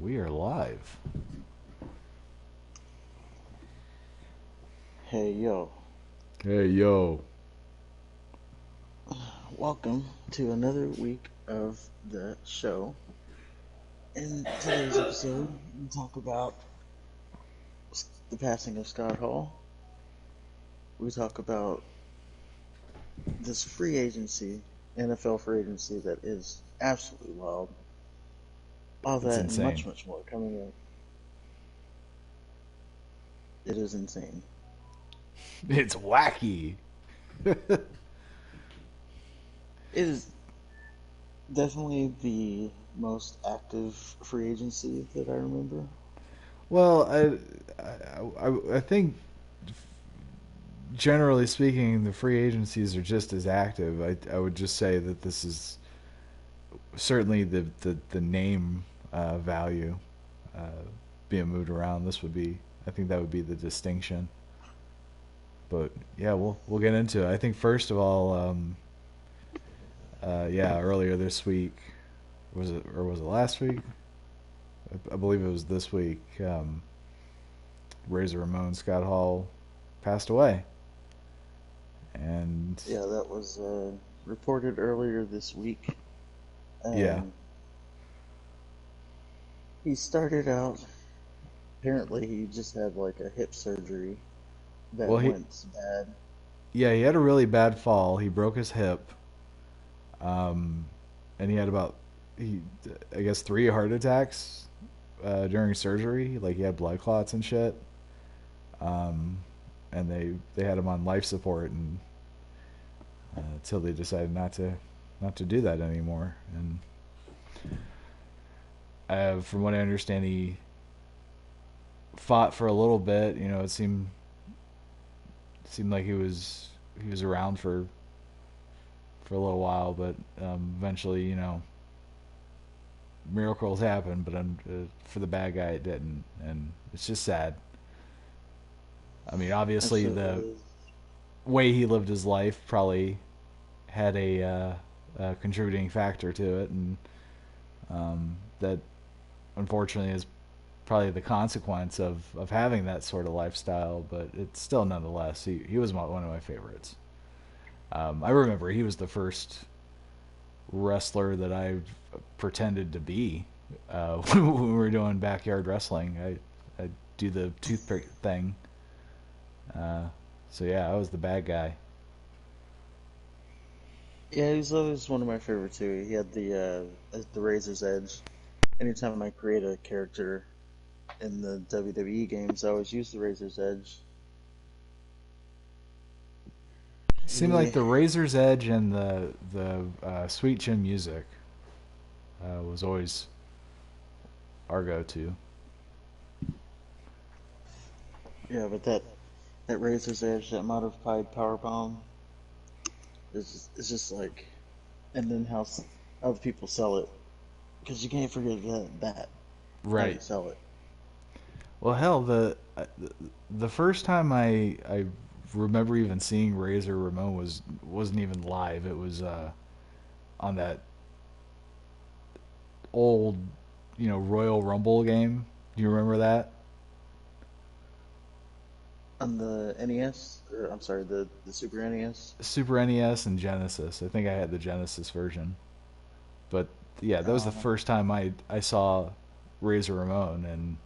We are live. Hey yo, Hey, yo. welcome to another week of the show. In today's episode, we talk about the passing of Scott Hall. We talk about this free agency, NFL free agency that is absolutely wild. All It's that and insane. much, much more coming up. It is insane. It's wacky. It is definitely the most active free agency that I remember. Well, I think generally speaking, the free agencies are just as active. I would just say that this is certainly the name value uh, being moved around. This would be, I think that would be the distinction. But yeah, we'll get into it. I think first of all, yeah, earlier this week was it or was it last week? I believe it was this week. Razor Ramon Scott Hall passed away, and Yeah, that was reported earlier this week. yeah, Um, he started out, apparently, he just had like a hip surgery that well went bad. he had a really bad fall. He broke his hip, and he had about he I guess 3 heart attacks during surgery. Like he had blood clots and shit. Um, and they had him on life support and until they decided not to do that anymore. And from what I understand, he fought for a little bit. You know, it seemed like he was around for a little while, but eventually, miracles happen. But for the bad guy, it didn't, and it's just sad. I mean, And obviously, so it the was, way he lived his life probably had a contributing factor to it, and that unfortunately is probably the consequence of having that sort of lifestyle. But it's still nonetheless he was one of my favorites. I remember he was the first wrestler that I pretended to be when we were doing backyard wrestling. I do the toothpick thing. Uh, so yeah, I was the bad guy. yeah, he was always one of my favorites too. He had the razor's edge. Anytime I create a character in the WWE games, I always use the razor's edge. Seemed like He, the Razor's Edge and the Sweet Chin Music was always our go-to. yeah, but that razor's edge, that modified power bomb, is just like, and then how the people sell it, because you can't forget that how they Right. sell it. Well, hell, the first time I remember even seeing Razor Ramon wasn't even live. It was on that old, Royal Rumble game. Do you remember that? On the NES, or I'm sorry, the Super NES. Super NES and Genesis. I think I had the Genesis version. But yeah, that was the Uh, first time I saw Razor Ramon, and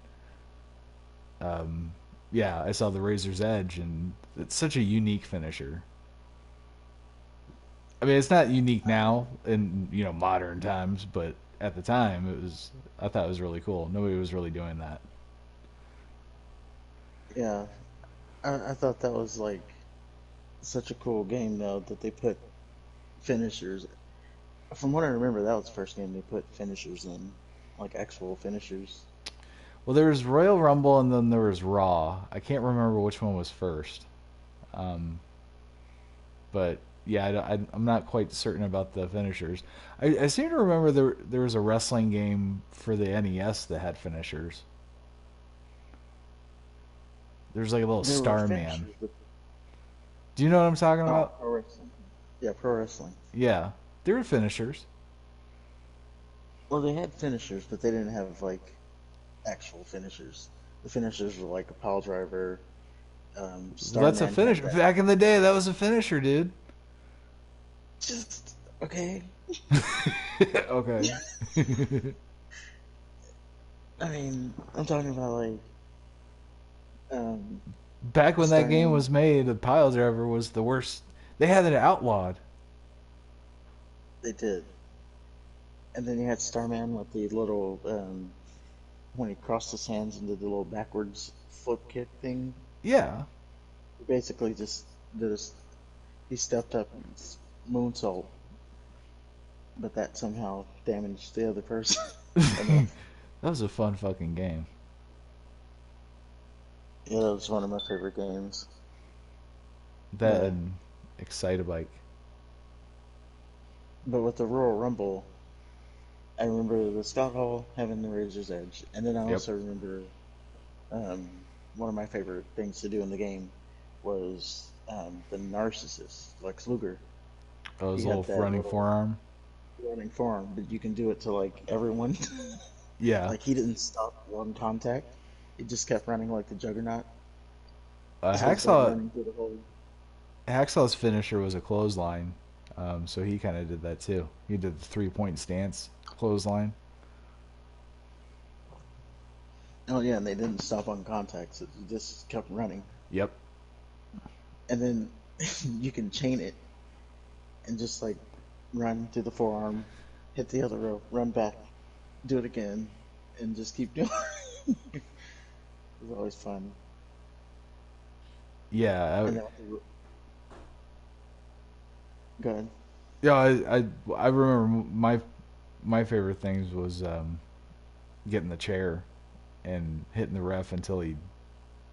yeah, I saw the Razor's Edge, and it's such a unique finisher. I mean, it's not unique now in modern times, but at the time, I thought it was really cool. Nobody was really doing that. yeah, I thought that was like such a cool game though that they put finishers. From what I remember, that was the first game they put finishers in, like actual finishers. Well, there was Royal Rumble, and then there was Raw. I can't remember which one was first, um, but yeah, I'm not quite certain about the finishers. I seem to remember there was a wrestling game for the NES that had finishers. There's like a little There were Starman. finishers, but Do you know what I'm talking oh, about? pro wrestling. Yeah, pro wrestling. Yeah, there were finishers. Well, they had finishers, but they didn't have like actual finishers. The finishers were like a pile driver. That's a Starman had finisher. that. Back in the day, that was a finisher, dude. Just okay. Okay. I mean, I'm talking about like um, Back when that game Starman. was made, the pile driver was the worst. They had it outlawed. They did, and then you had Starman with the little when he crossed his hands and did the little backwards flip kick thing. Yeah. He basically just did a, he stepped up and moonsault, but that somehow damaged the other person That enough. was a fun fucking game. Yeah, that was one of my favorite games. That But and Excitebike. but with the Royal Rumble, I remember the Scott Hall having the Razor's Edge, and then I Yep. also remember one of my favorite things to do in the game was the Narcissist Lex Luger. Oh, his He little had that running little forearm. running form, but you can do it to like everyone. Yeah. Like he didn't stop one contact; he just kept running like the Juggernaut. So he's like Hacksaw running through the whole. Hacksaw's finisher was a clothesline, so he kind of did that too. He did the 3 point stance clothesline. Oh yeah, and they didn't stop on contact, so he just kept running. Yep. And then you can chain it and just like run through the forearm, hit the other rope, run back, do it again, and just keep doing it. It was always fun. Yeah. And then with the, go ahead. Yeah. I remember my favorite things was getting the chair and hitting the ref until he'd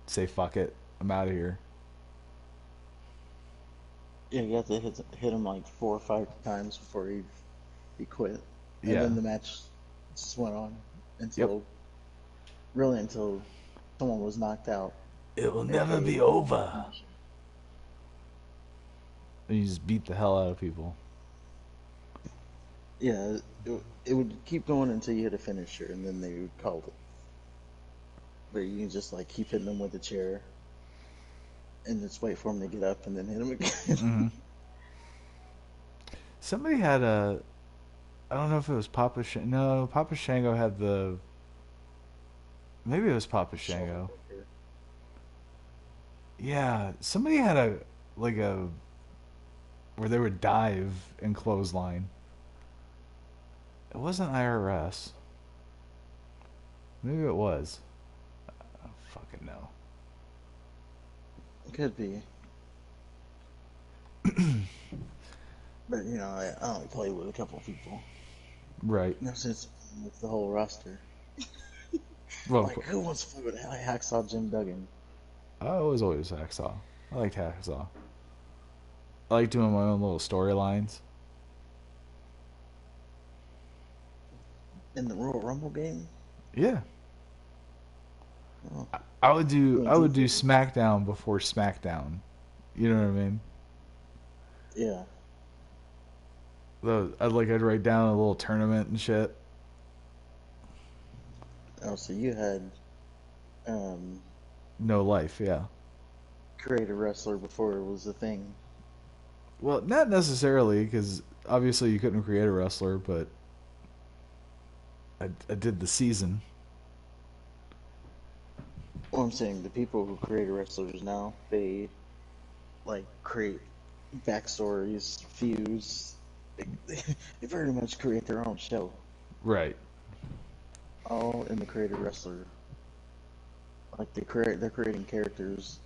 say "fuck it, I'm out of here." Yeah, you have to hit him like 4 or 5 times before he quit, and Yeah. then the match just went on Yep. until really until someone was knocked out, It will never aka be the over. finisher. And you just beat the hell out of people. Yeah, it would keep going until you hit a finisher, and then they would call it. But you can just like keep hitting them with the chair, and just wait for him to get up, and then hit him again. Hmm. Somebody had a. I don't know if it was Papa. No, Papa Shango had the. Maybe it was Papa Shoulder Shango. breaker. Yeah, somebody had a like a where they would dive and clothesline. It wasn't IRS. Maybe it was. I don't fucking know. Could be, but I only play with a couple of people. Right. No sense with the whole roster. Well, Like, who wants to play with Hacksaw Jim Duggan? I was always Hacksaw. I liked Hacksaw. I like doing my own little storylines. In the Royal Rumble game? Yeah. Oh, I would do you I went would do deep. SmackDown before SmackDown. You know what I mean? Yeah. I'd write down a little tournament and shit. Oh, so you had um, No life, yeah. create a wrestler before it was a thing. Well, not necessarily because obviously you couldn't create a wrestler, but I did the season. Well, I'm saying the people who create wrestlers now, they like create backstories, feuds. They very much create their own show, Right. all in the creator wrestler. Like they're creating characters.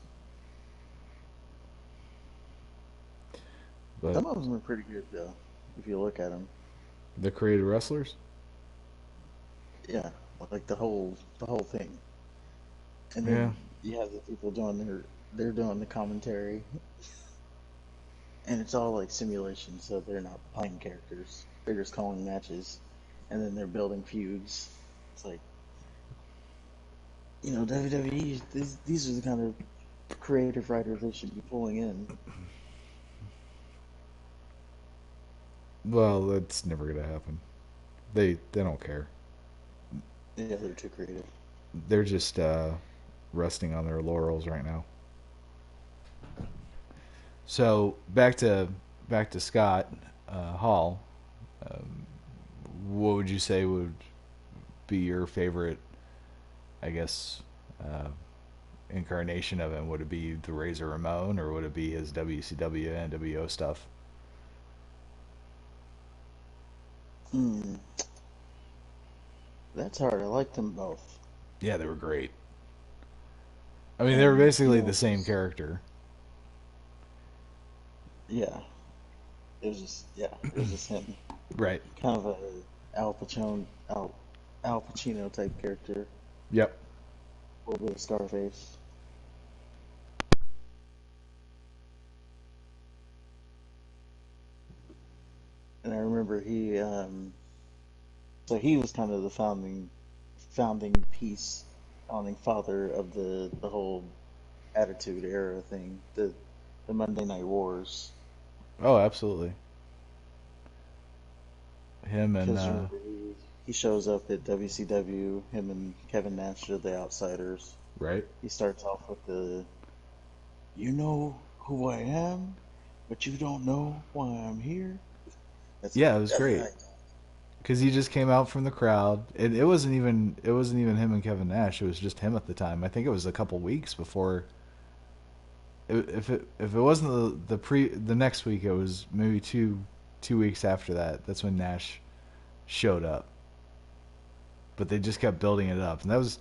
But Some of them are pretty good though, if you look at them. the created wrestlers? Yeah, like the whole thing. And Yeah. then you have the people doing they're doing the commentary, and it's all like simulation, so they're not playing characters. They're just calling matches, and then they're building feuds. It's like WWE. These are the kind of creative writers they should be pulling in. Well, that's never gonna happen. They don't care. Yeah, they're too creative. they're just resting on their laurels right now. So back to Scott Hall. Um, what would you say would be your favorite? I guess incarnation of him. Would it be the Razor Ramon, or would it be his WCW and NWO stuff? Hmm, that's hard. I liked them both. Yeah, they were great. I mean, they were And, basically the same just, character. yeah, it was just him. Right. Kind of a Al Pacino type character. Yep. A little bit of Scarface. And I remember so he was kind of the founding piece, founding father of the whole Attitude Era thing, the Monday Night Wars. Oh, absolutely. Him and Because remember he shows up at WCW. Him and Kevin Nash are the outsiders. right. He starts off with "You know who I am, but you don't know why I'm here." Yeah, it was That's great right. because he just came out from the crowd. It wasn't even him and Kevin Nash. It was just him at the time. I think it was a couple weeks before. If it wasn't the next week, it was maybe two weeks after that. That's when Nash showed up. But they just kept building it up, and that was,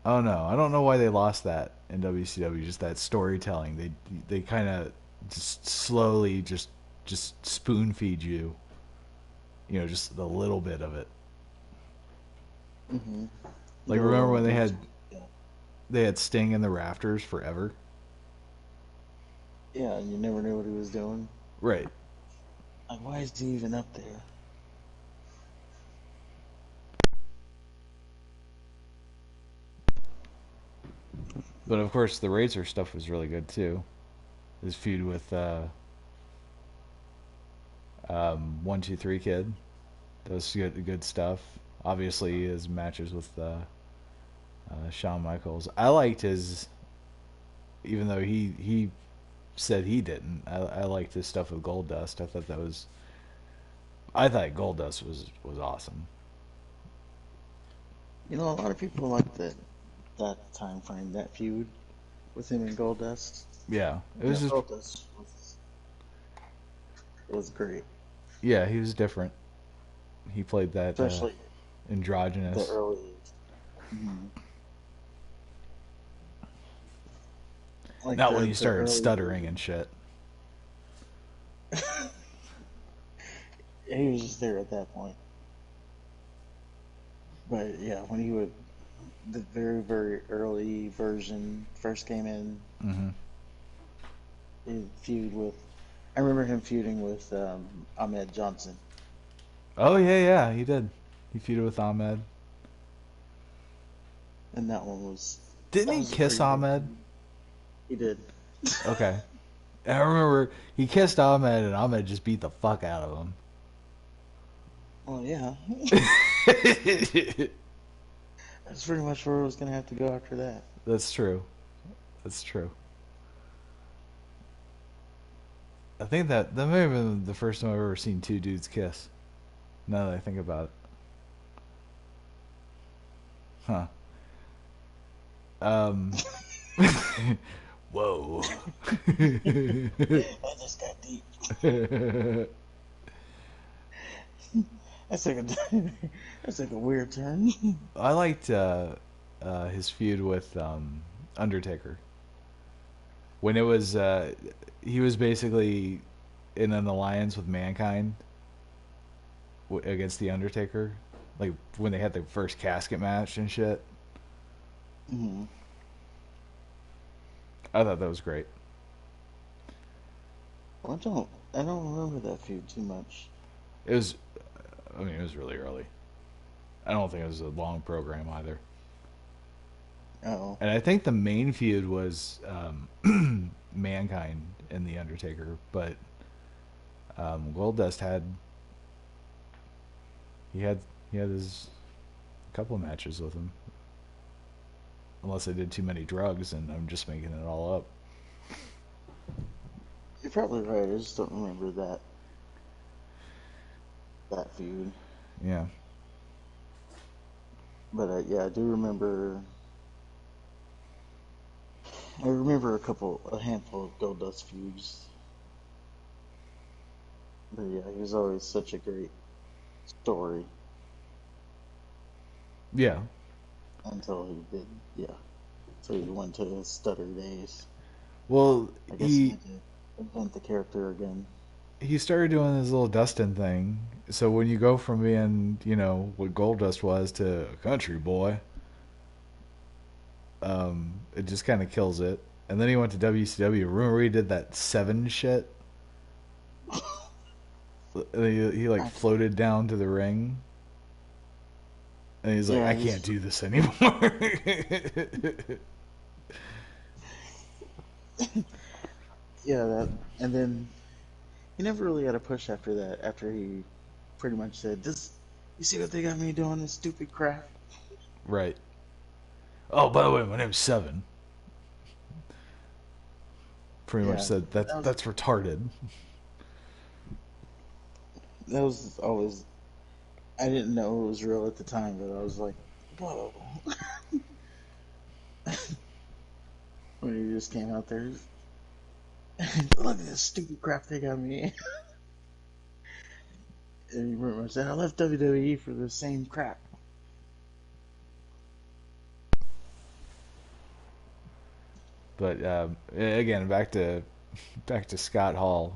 oh no, I don't know why they lost that in WCW. Just that storytelling. They kind of just slowly just spoon feed you. Just a little bit of it. Mm-hmm. Like remember Little when they detail. had Yeah. they had Sting in the rafters forever? Yeah, and you never knew what he was doing. Right. Like, why is he even up there? But of course, the Razor stuff was really good too. His feud with 1, 2, 3 Kid. That was good stuff. Obviously, his matches with Shawn Michaels. I liked his, even though he said he didn't. I liked his stuff with Goldust. I thought Goldust was awesome. You know, a lot of people like that time frame, that feud with him and Goldust. Yeah, it You was know, just Goldust was great, yeah, he was different. He played that especially the androgynous. early, mhm, like Not when he the started early stuttering version. and shit. He was just there at that point. But yeah, when he would the very early version first came in, Hmm. he feud with. I remember him feuding with Ahmed Johnson, Oh yeah, he did. He feuded with Ahmed. and Didn't that he was a kiss pretty big Ahmed? feud. He did. Okay. I remember he kissed Ahmed and Ahmed just beat the fuck out of Well, yeah, him. that's pretty much where it was gonna have to go after that. That's true. That's true. I think that may have been the first time I've ever seen two dudes kiss. Now that I think about it. Huh. Um. Whoa. That just got deep. That's like a that's like a weird turn. I liked his feud with Undertaker when it was he was basically in an alliance with Mankind against the Undertaker, like when they had the first casket match and shit. Hmm. I thought that was great. Well, I don't remember that feud too much. It was, I mean, it was really early. I don't think it was a long program either. Oh, And I think the main feud was Mankind and the Undertaker, but Goldust he had he had his couple matches with him. unless I did too many drugs and I'm just making it all up. You're probably right. I just don't remember that feud. Yeah. But yeah, I do remember. I remember a handful of Goldust feuds. But yeah, he was always such a great story Yeah. until he did. Yeah, so he went to his stutter days. Well, I guess he had to invent the character again. he started doing his little Dustin thing. So when you go from being, what Goldust was to a country boy, it just kind of kills it. And then he went to WCW. Remember he did that 7 shit? He like I, floated down to the ring. And he's like, yeah, I can't do this anymore. yeah, and then he never really had a push after that. After he pretty much said, "This, you see what they got me doing? This stupid crap." Right. Oh, by the way, my name's Seven. Pretty much Yeah, said that's retarded. that was always. I didn't know it was real at the time, but I was like, "Whoa!" when he just came out there. Look at this stupid crap they got me in. And he pretty much said, "I left WWE for the same crap." But again, back to Scott Hall.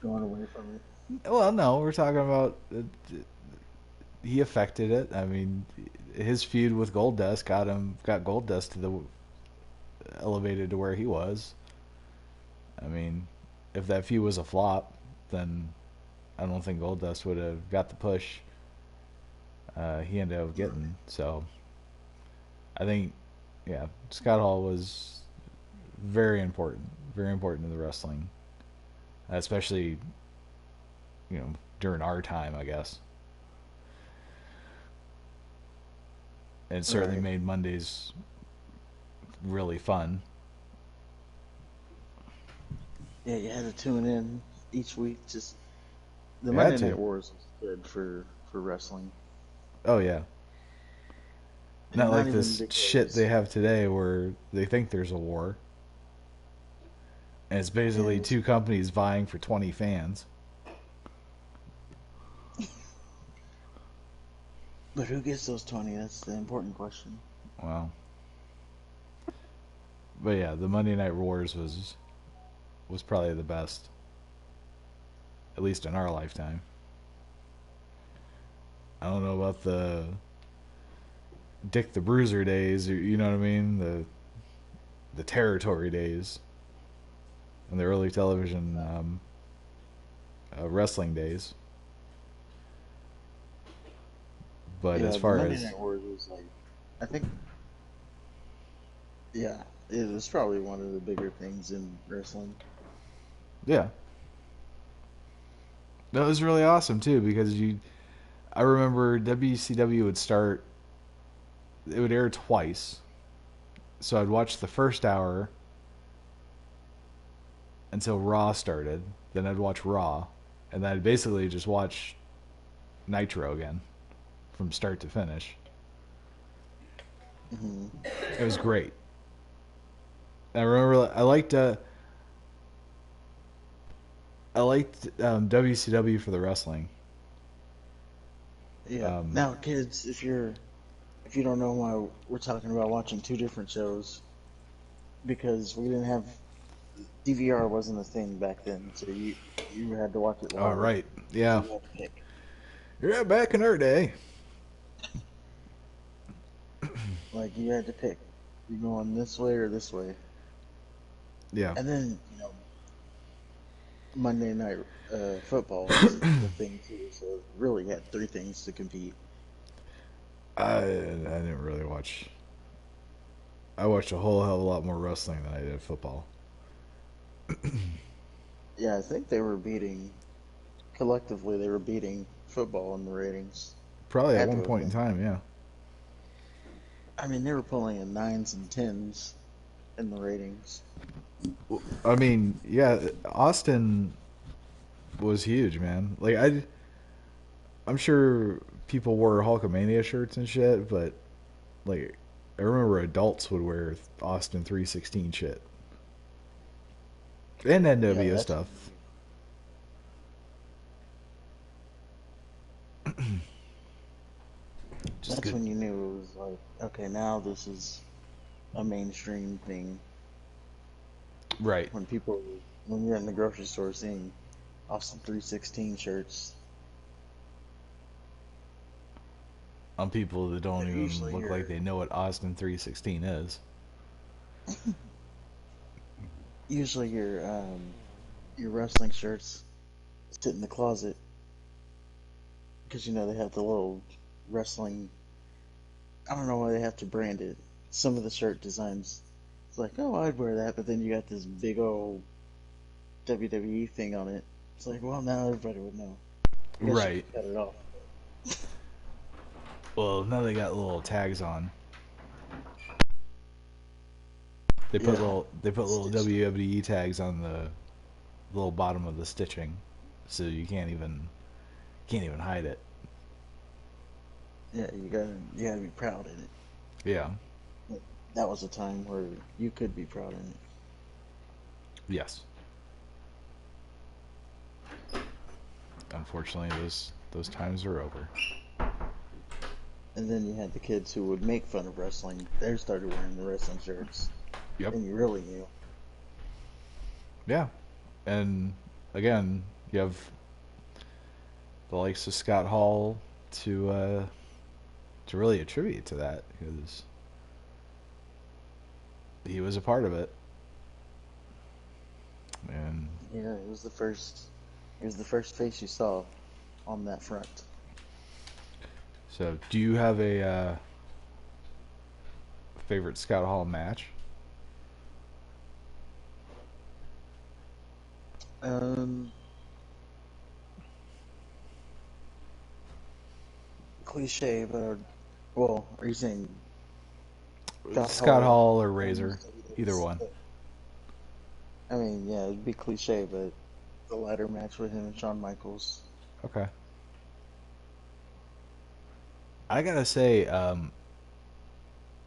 Going away from it. Well, no, we're talking about he affected it. I mean, his feud with Goldust got Goldust to the elevated to where he was. I mean, if that feud was a flop, then I don't think Goldust would have got the push he ended up getting. So I think, yeah, Scott Hall was very important to the wrestling, especially during our time, I guess. And it certainly Right. made Mondays really fun. Yeah, you had to tune in each week. Just the You had Monday Night to. Wars was good for wrestling, Oh yeah. and Not not like even this shit they because have today where they think there's a war. And it's basically and two companies vying for 20 fans. but who gets those 20? That's the important question. Well, but yeah, the Monday Night Wars was probably the best, at least in our lifetime. I don't know about the Dick the Bruiser days, you know what I mean? The territory days and the early television wrestling days. But as Yeah, the far Monday as Night Wars was like, I think, yeah, it was probably one of the bigger things in wrestling. yeah, that was really awesome too because I remember WCW would start. It would air twice, so I'd watch the first hour until Raw started. Then I'd watch Raw, and then I'd basically just watch Nitro again from start to finish. Hmm. It was great. I remember I liked WCW for the wrestling. Yeah. Um, Now, kids, if you don't know why we're talking about watching two different shows, because we didn't have DVR wasn't a thing back then, so you had to watch it oh live. right, yeah, You had to pick. yeah. Back in our day, Like you had to pick. You going this way or this way. yeah. And then, Monday night football was the thing too, so it really had three things to compete. I didn't really watch. I watched a whole hell of a lot more wrestling than I did football. Yeah, I think they were beating collectively they were beating football in the ratings. Probably at Had to one have point in been. time, yeah. I mean, they were pulling in 9s and 10s in the ratings. I mean, yeah, Austin was huge, man. Like I'm sure people wore Hulkamania shirts and shit, but like I remember adults would wear Austin 316 shit and Yeah, NWO stuff. Just that's good, when you knew it was like, okay, now this is a mainstream thing. right? When you're in the grocery store seeing Austin 316 shirts, On people that don't they're even usually look like they know what Austin 316 is. usually your wrestling shirts sit in the closet because you know they have the little wrestling. I don't know why they have to brand it. Some of the shirt designs, it's like, oh, I'd wear that, but then you got this big old WWE thing on it. It's like, well, now everybody would know. I guess you Right. could cut it off. Well, now they got little tags on. They put Yeah, little stitched. WWE tags on the little bottom of the stitching, so you can't even hide it. Yeah, you gotta be proud in it. Yeah. Like, that was a time where you could be proud in it. Yes. Unfortunately, those times are over. And then you had the kids who would make fun of wrestling. They started wearing the wrestling shirts, Yep. and you really knew. Yeah. And again, you have the likes of Scott Hall to really attribute to that because he was a part of it. And Yeah, it was the first. It was the first face you saw on that front. so, do you have a favorite Scott Hall match? Um, cliche, but well, are you saying Scott Scott Hall Hall or and Razor, either one. I mean, yeah, it'd be cliche, but the ladder match with him and Shawn Michaels. Okay. I gotta say, in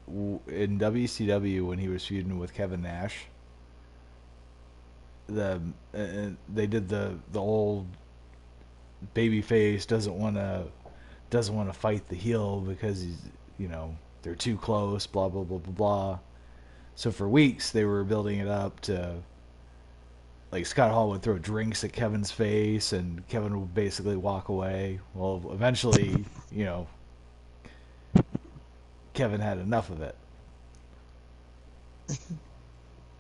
WCW when he was feuding with Kevin Nash, they did the old babyface doesn't want to fight the heel because he's they're too close, blah blah blah blah blah. So for weeks they were building it up to like Scott Hall would throw drinks at Kevin's face and Kevin would basically walk away. Well, eventually, Kevin had enough of it.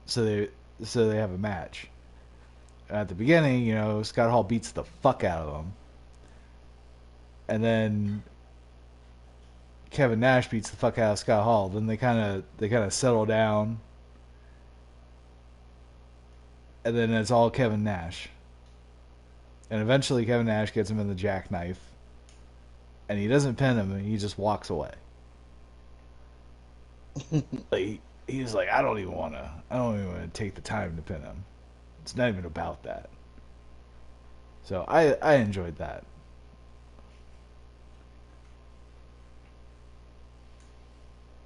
So they have a match. At the beginning, Scott Hall beats the fuck out of him. And then Kevin Nash beats the fuck out of Scott Hall. Then they kind of settle down, and then it's all Kevin Nash. And eventually, Kevin Nash gets him in the jackknife, and he doesn't pin him. He just walks away. Like he's like, I don't even want to take the time to pin him. It's not even about that. So I enjoyed that.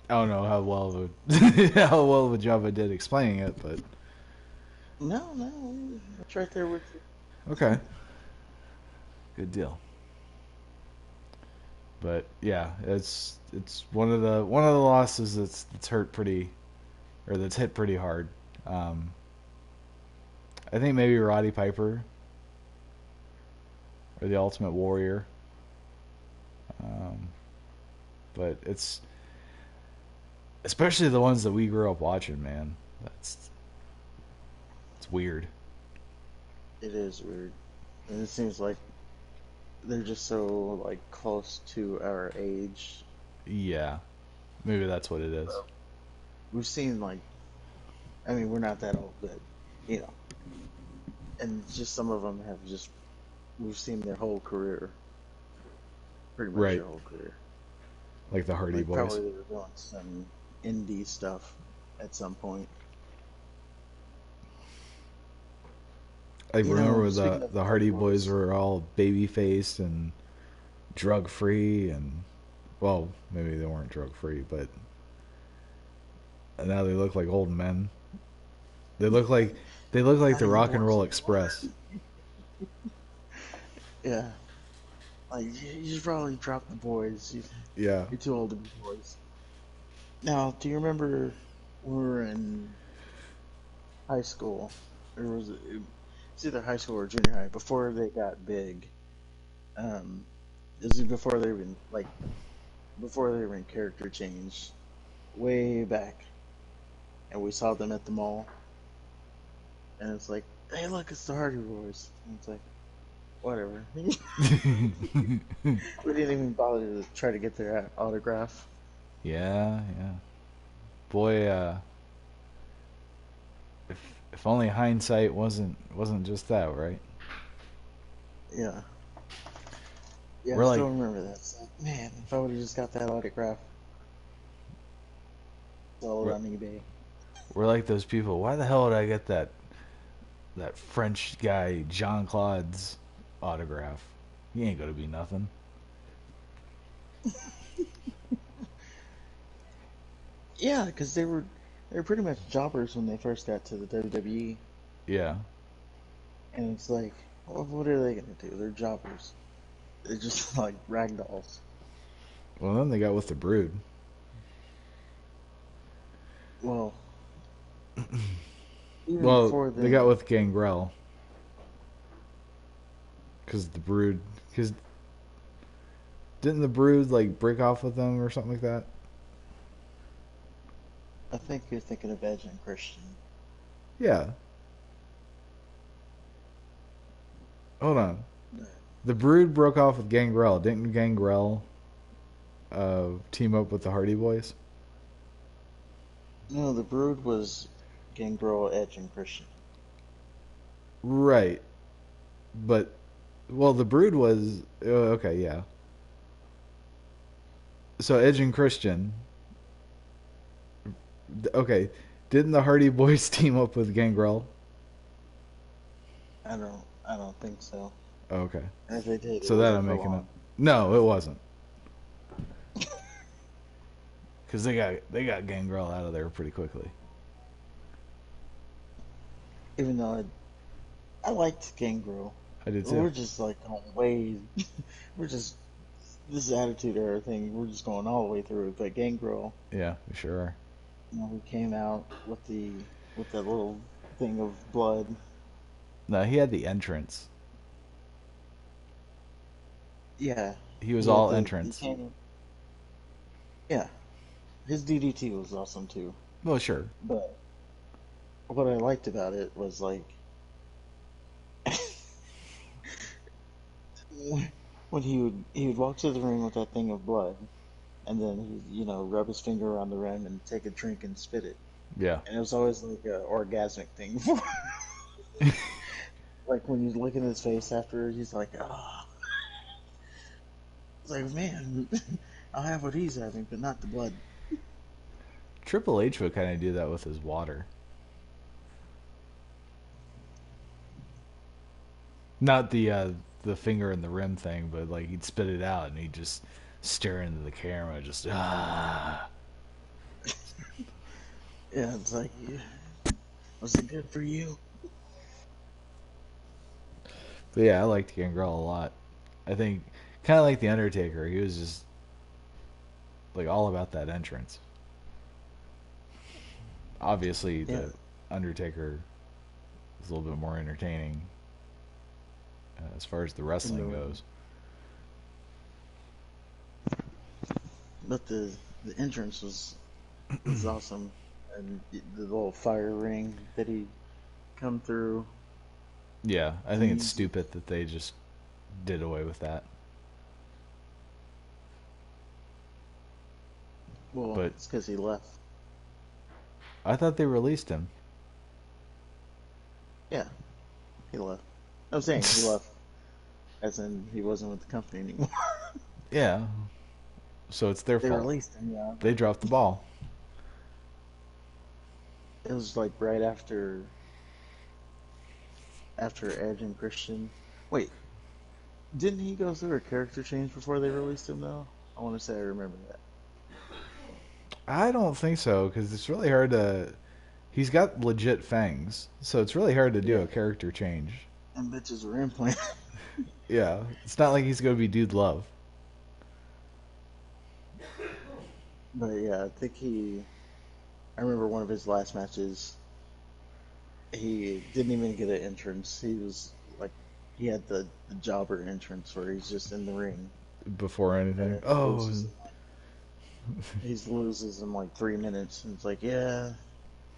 I don't know how well of a how well of a job I did explaining it, but No, no, it's right there with you. okay, good deal. But yeah, it's one of the losses that's hurt pretty, or that's hit pretty hard. Um, I think maybe Roddy Piper or the Ultimate Warrior, um, but it's especially the ones that we grew up watching. Man, it's weird. It is weird, and it seems like they're just so like close to our age. Yeah, maybe that's what it is. Well, we've seen like, I mean, we're not that old, but you know, and just some of them have just we've seen their whole career, pretty much Right. their whole career. like the Hardy Like Boys. probably they were doing some indie stuff at some point. I You remember know, when speaking of the the Hardy Hardy Boys Boys, were all baby faced and drug free, and well, maybe they weren't drug free, but now they look like old men. They look like not the Rock and anymore. Roll Express. Yeah, like you should probably drop the boys. Yeah. You're too old to be boys. Now, do you remember when we were in high school, or was it? It's either high school or junior high before they got big. Um, this is before they even character change, way back, and we saw them at the mall, and it's like, hey, look, it's the Hardy Boys. And it's like, whatever. We didn't even bother to try to get their autograph. Yeah, yeah. Boy, if only hindsight wasn't just that, right? Yeah, yeah, I We're still like remember that. It's like, man, if I would have just got that autograph, sold it we're, on eBay. we're like those people. Why the hell did I get that French guy Jean Claude's autograph? He ain't gonna be nothing. Yeah, because they were pretty much jobbers when they first got to the WWE, Yeah. and it's like, well, what are they gonna do? They're jobbers. They're just like ragdolls. Well, then they got with the Brood. Well, even Well, before they got then, with Gangrel because the Brood. Because didn't the Brood like break off with them or something like that? I think you're thinking of Edge and Christian. Yeah. Hold on. No, The Brood broke off with Gangrel. Didn't Gangrel team up with the Hardy Boys? no, the Brood was Gangrel, Edge, and Christian. Right. But well, the Brood was okay. Yeah. So Edge and Christian. Okay. Didn't the Hardy Boys team up with Gangrel? I don't think so. Okay. And if they did, it So that wasn't I'm for making up. long. No, it wasn't. Because they got Gangrel out of there pretty quickly. Even though I liked Gangrel. I did too. We're just like going way, we're just this attitude era thing. We're just going all the way through it. But Gangrel, Yeah, we sure are. you know, who came out with that little thing of blood. No, he had the entrance. Yeah, He was he had all the he entrance. came. Yeah, his DDT was awesome too. Well, sure. But what I liked about it was like when he would walk to the ring with that thing of blood, and then he rub his finger around the rim and take a drink and spit it, Yeah. and it was always like a orgasmic thing. Like when you look in his face after, he's like, ah, oh. It's like, man, I'll have what he's having, but not the blood. Triple H would kind of do that with his water. Not the finger in the rim thing, but like he'd spit it out and he'd just stare into the camera, just ah. Yeah, it's like, yeah, was it good for you? But yeah, I liked Gangrel a lot. I think kind of like the Undertaker. He was just like all about that entrance. Obviously, Yeah, the Undertaker is a little bit more entertaining as far as the in the wrestling ring. goes. But the entrance was awesome, and the little fire ring that he come through. Yeah, I The think it's music. stupid that they just did away with that. Well, But it's because he left. I thought they released him. Yeah, he left. I'm saying he left, as in he wasn't with the company anymore. Yeah, So it's their They fault. released him, yeah, They but dropped the ball. it was like right after Edge and Christian. Wait, didn't he go through a character change before they released him though? I want to say I remember that. I don't think so because it's really hard to. He's got legit fangs, so it's really hard to do Yeah, a character change. and bitches were implanted. Yeah, it's not like he's gonna be Dude Love. But yeah, I think I remember one of his last matches. He didn't even get an entrance. He was like, he had the jobber entrance where he's just in the ring Before and anything. then Oh, he loses in like 3 minutes, and it's like, yeah,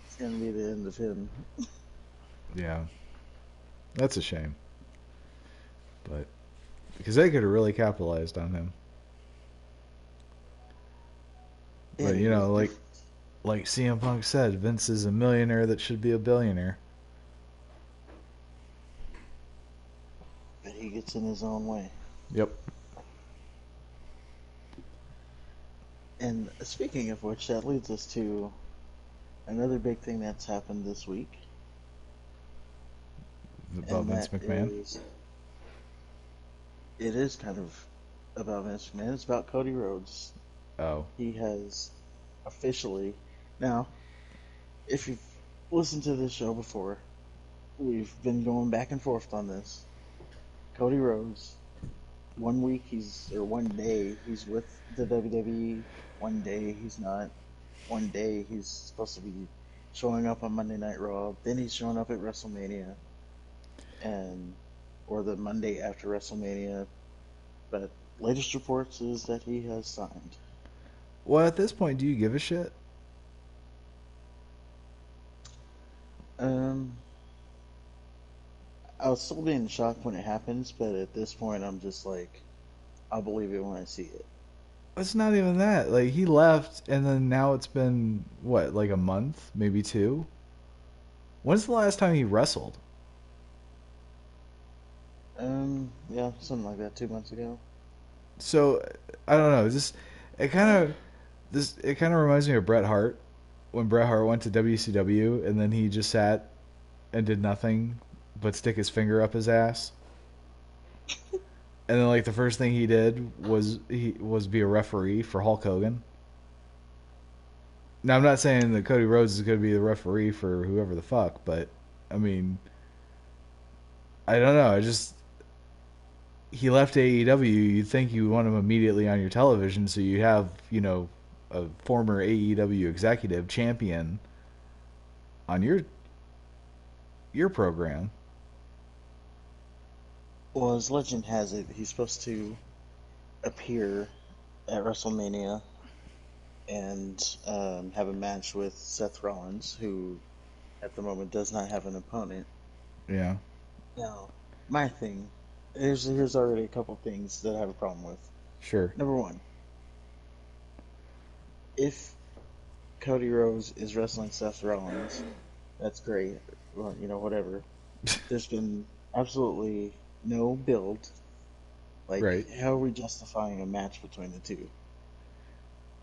it's gonna be the end of him. yeah, that's a shame. But because they could have really capitalized on him. Yeah, But he was different, like CM Punk said, Vince is a millionaire that should be a billionaire. but he gets in his own way. Yep. And speaking of which, that leads us to another big thing that's happened this week, About and Vince that McMahon. is, it is kind of about Vince McMahon. It's about Cody Rhodes. Oh, He has officially, now, if you've listened to this show before, we've been going back and forth on this. Cody Rhodes, one week or one day he's with the WWE, one day he's not. One day he's supposed to be showing up on Monday Night Raw, then he's showing up at WrestleMania, and or the Monday after WrestleMania. But latest reports is that he has signed. well, at this point, do you give a shit? Um, I was still being shocked when it happens, but at this point, I'm just like, I'll believe it when I see it. It's not even that. Like he left, and then now it's been what, like a month, maybe two. When's the last time he wrestled? Yeah, something like that 2 months ago. So I don't know. It kind of it kind of reminds me of Bret Hart when Bret Hart went to WCW, and then he just sat and did nothing but stick his finger up his ass. And then like the first thing he did was be a referee for Hulk Hogan. Now I'm not saying that Cody Rhodes is going to be the referee for whoever the fuck, but I mean, I don't know. I just he left AEW. You'd think you want him immediately on your television, so you have a former AEW executive champion on your program. Well, as legend has it, he's supposed to appear at WrestleMania and have a match with Seth Rollins, who at the moment does not have an opponent. Yeah, Now, my thing, here's already a couple things that I have a problem with. sure. Number one, if Cody Rhodes is wrestling Seth Rollins, that's great. Well, whatever. There's been absolutely no build. Like, Right. how are we justifying a match between the two?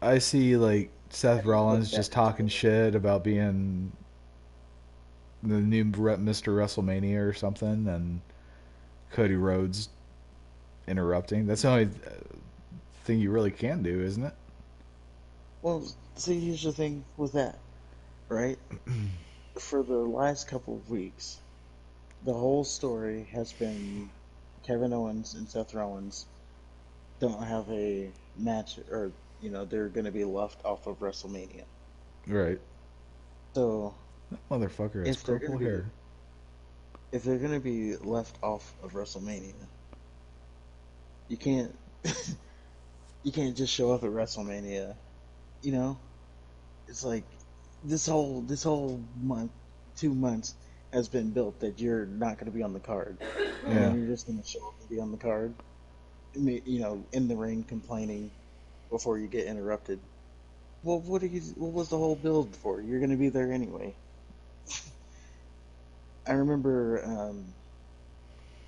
I see like How Seth do you book Rollins that just match talking better? shit about being the new Mr. WrestleMania or something, and Cody Rhodes interrupting. That's the only thing you really can do, isn't it? Well, see, here's the thing with that, right? For the last couple of weeks, the whole story has been Kevin Owens and Seth Rollins don't have a match, or they're going to be left off of WrestleMania. Right. So That motherfucker has if they're going purple to be hair. if they're going to be left off of WrestleMania, you can't you can't just show up at WrestleMania. You know, it's like this whole month, 2 months has been built that you're not going to be on the card, and then Yeah. you're just going to show up and be on the card. In the ring complaining before you get interrupted. Well, what was the whole build for? You're going to be there anyway. I remember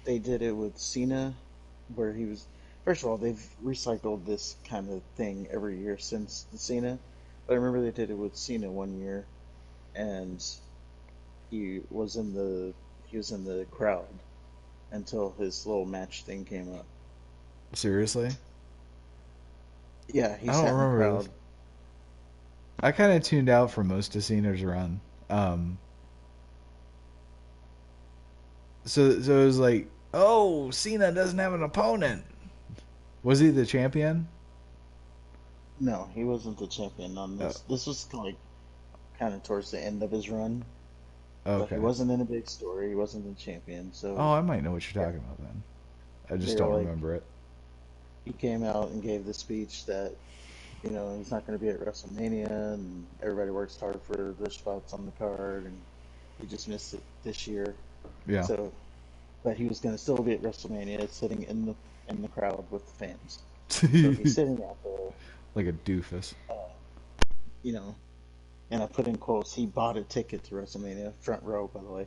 they did it with Cena, where he was. First of all, they've recycled this kind of thing every year since the Cena. But I remember they did it with Cena one year, and he was in the he was in the crowd until his little match thing came up. Seriously? Yeah, he I don't sat in the remember this. crowd. I kind of tuned out for most of Cena's run. So it was like, oh, Cena doesn't have an opponent. Was he the champion? No, he wasn't the champion on Oh, this. This was like kind of towards the end of his run, but he okay. wasn't in a big story. He wasn't the champion, Oh, so I might know what you're yeah, talking about then. I just they were don't like remember it. he came out and gave the speech that he's not going to be at WrestleMania, and everybody works hard for their spots on the card, and he just missed it this year. Yeah. So, but he was going to still be at WrestleMania, sitting in the crowd with the fans. So he's sitting out there, Like a doofus. uh, you know, and I put in quotes. He bought a ticket to WrestleMania, front row, by the way,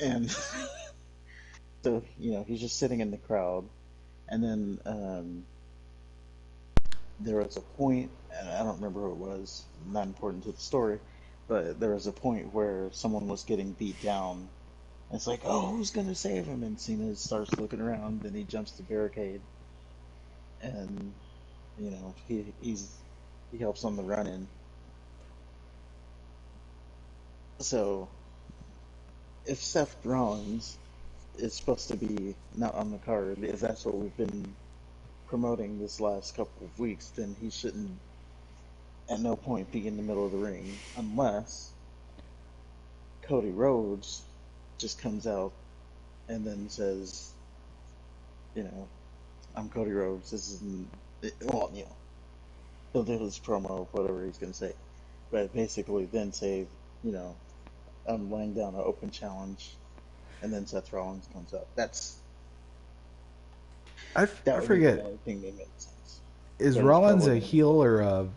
and so he's just sitting in the crowd, and then there was a point, and I don't remember who it was, not important to the story, but there was a point where someone was getting beat down. And it's like, oh, who's gonna save him? And Cena starts looking around, and he jumps the barricade, and he helps on the run in. So if Seth Rollins is supposed to be not on the card, if that's what we've been promoting this last couple of weeks, then he shouldn't at no point be in the middle of the ring unless Cody Rhodes just comes out and then says, you know, I'm Cody Rhodes. This isn't, well, he'll do his promo, whatever he's going to say. But basically then say, you know, I'm laying down an open challenge, and then Seth Rollins comes out. That I would be the forget. only thing that makes sense. Is But it's Rollins probably a going to be heel Cody. or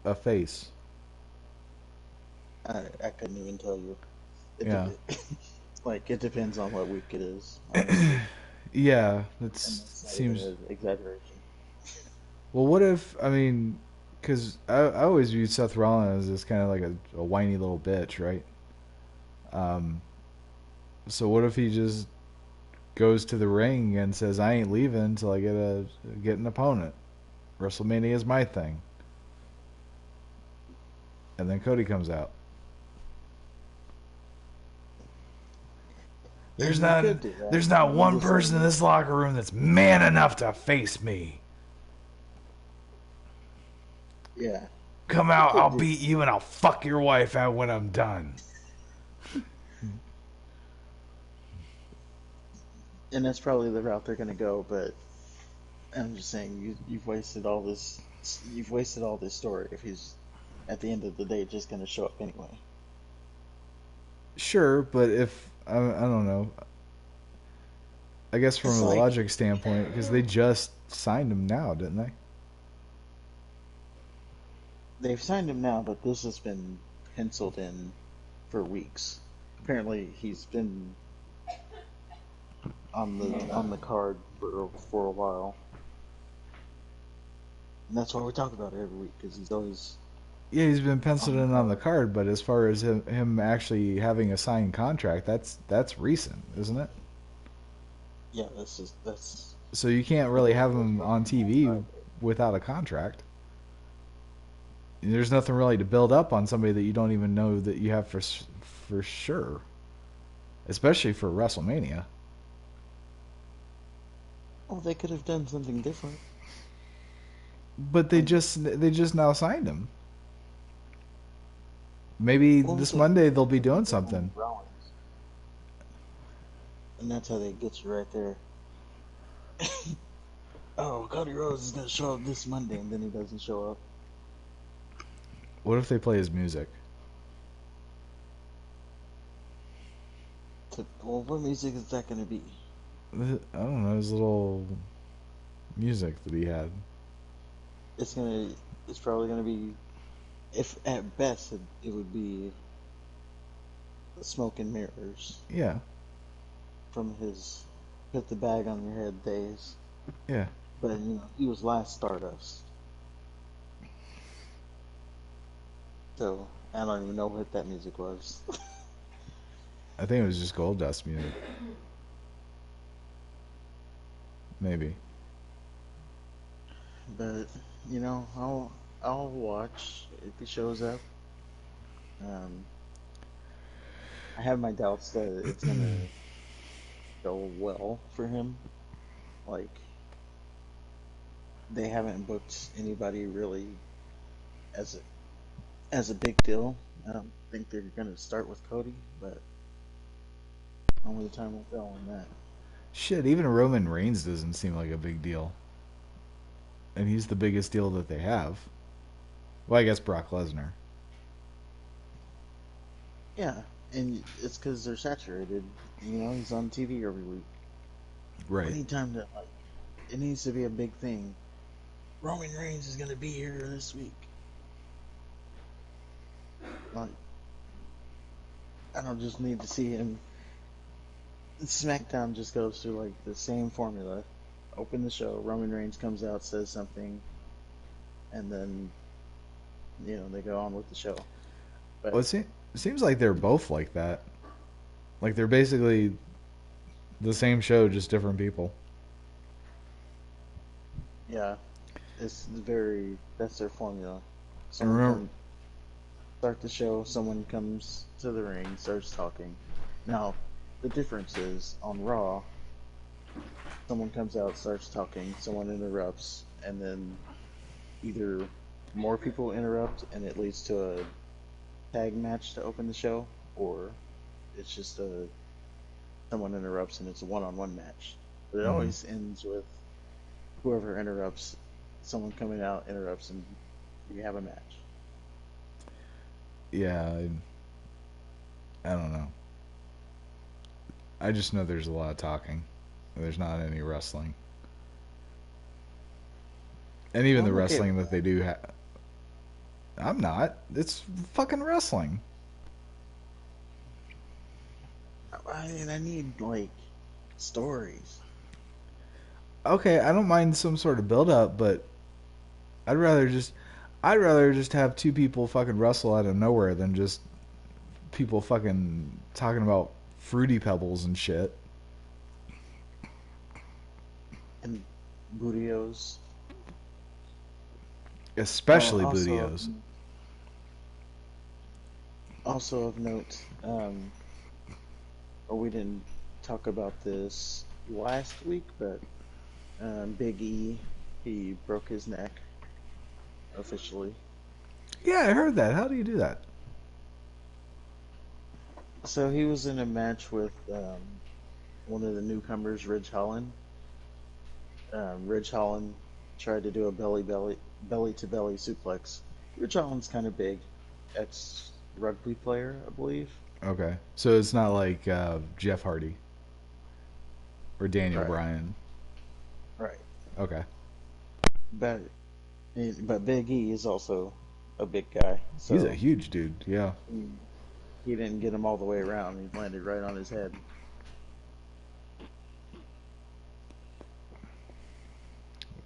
a face? I couldn't even tell you. Yeah. Like, it depends on what week it is, honestly. Yeah, And that that's not even seems. an exaggeration. Well, what if, I mean, because I always viewed Seth Rollins as kind of like a whiny little bitch, right? Um, so what if he just goes to the ring and says, I ain't leaving until I get an opponent. WrestleMania is my thing. And then Cody comes out. There's And they not could do that. there's I not mean, I'm one just person in saying, this locker room that's man enough to face me. yeah, Come they out, could I'll do beat you and I'll fuck your wife out when I'm done. and that's probably the route they're going to go. But I'm just saying, you've wasted all this. You've wasted all this story if he's at the end of the day just going to show up anyway. Sure, but if I don't know, I guess from It's a like logic standpoint, because they just signed him now, didn't they? they've signed him now, but this has been penciled in for weeks. Apparently, he's been on the card for a while, and that's why we talk about it every week because he's always Yeah, he's been penciled on the in on the card. card, but as far as him actually having a signed contract, that's recent, isn't it? Yeah, that's So you can't really whatever have it was, him on probably on the TV card. without a contract. There's nothing really to build up on somebody that you don't even know that you have for sure, especially for WrestleMania. Oh, they could have done something different. But Like, they just now signed him. Maybe what was this it? Monday they'll be They doing wanted something. Rollins, and that's how they get you right there. Oh, Cody Rhodes is gonna show up this Monday, and then he doesn't show up. What if they play his music? Well, what music is that gonna be? I don't know, his little music that he had. It's gonna. It's probably gonna be. If at best it would be smoke and mirrors Yeah, from his "put the bag on your head" days. yeah. But he was last Stardust. So I don't even know what that music was. I think it was just Gold Dust music. Maybe. But I'll watch if he shows up. Um, I have my doubts that it's gonna go well for him. Like they haven't booked anybody really as a big deal. I don't think they're gonna start with Cody, but only time will tell on that. Shit, even Roman Reigns doesn't seem like a big deal. And he's the biggest deal that they have. Well, I guess Brock Lesnar. Yeah, and it's because they're saturated. He's on TV every week. Right. Anytime that it needs to be a big thing. Roman Reigns is gonna be here this week. Like, I don't just need to see him. SmackDown just goes through like the same formula. Open the show, Roman Reigns comes out, says something, and then they go on with the show. But Well, it seems like they're both like that. Like they're basically the same show, just different people. yeah, that's their formula. And Someone remember, comes start the show, someone comes to the ring, starts talking. Now, the difference is on Raw, someone comes out, starts talking, someone interrupts, and then either more people interrupt and it leads to a tag match to open the show, or it's just someone interrupts and it's a one-on-one match. But it mm, always ends with whoever interrupts, someone coming out interrupts, and you have a match. yeah, I don't know. I just know there's a lot of talking. There's not any wrestling. And even the I'm okay with wrestling that they that. do have. I'm not. It's fucking wrestling. I need like stories. Okay, I don't mind some sort of build up, but I'd rather just I'd rather just have two people fucking wrestle out of nowhere than just people fucking talking about fruity pebbles and shit. And Bootios. Oh, Especially Bootios. also of note, or we didn't talk about this last week, but Big E, he broke his neck officially. Yeah, I heard that. How do you do that? So he was in a match with one of the newcomers, Ridge Holland. Ridge Holland tried to do a belly to belly suplex. Ridge Holland's kind of big, ex rugby player, I believe. Okay. So it's not like Jeff Hardy or Daniel Right, Bryan. right. Okay. But but Big E is also a big guy, He's a so huge dude. Yeah. he, he didn't get him all the way around. He landed right on his head.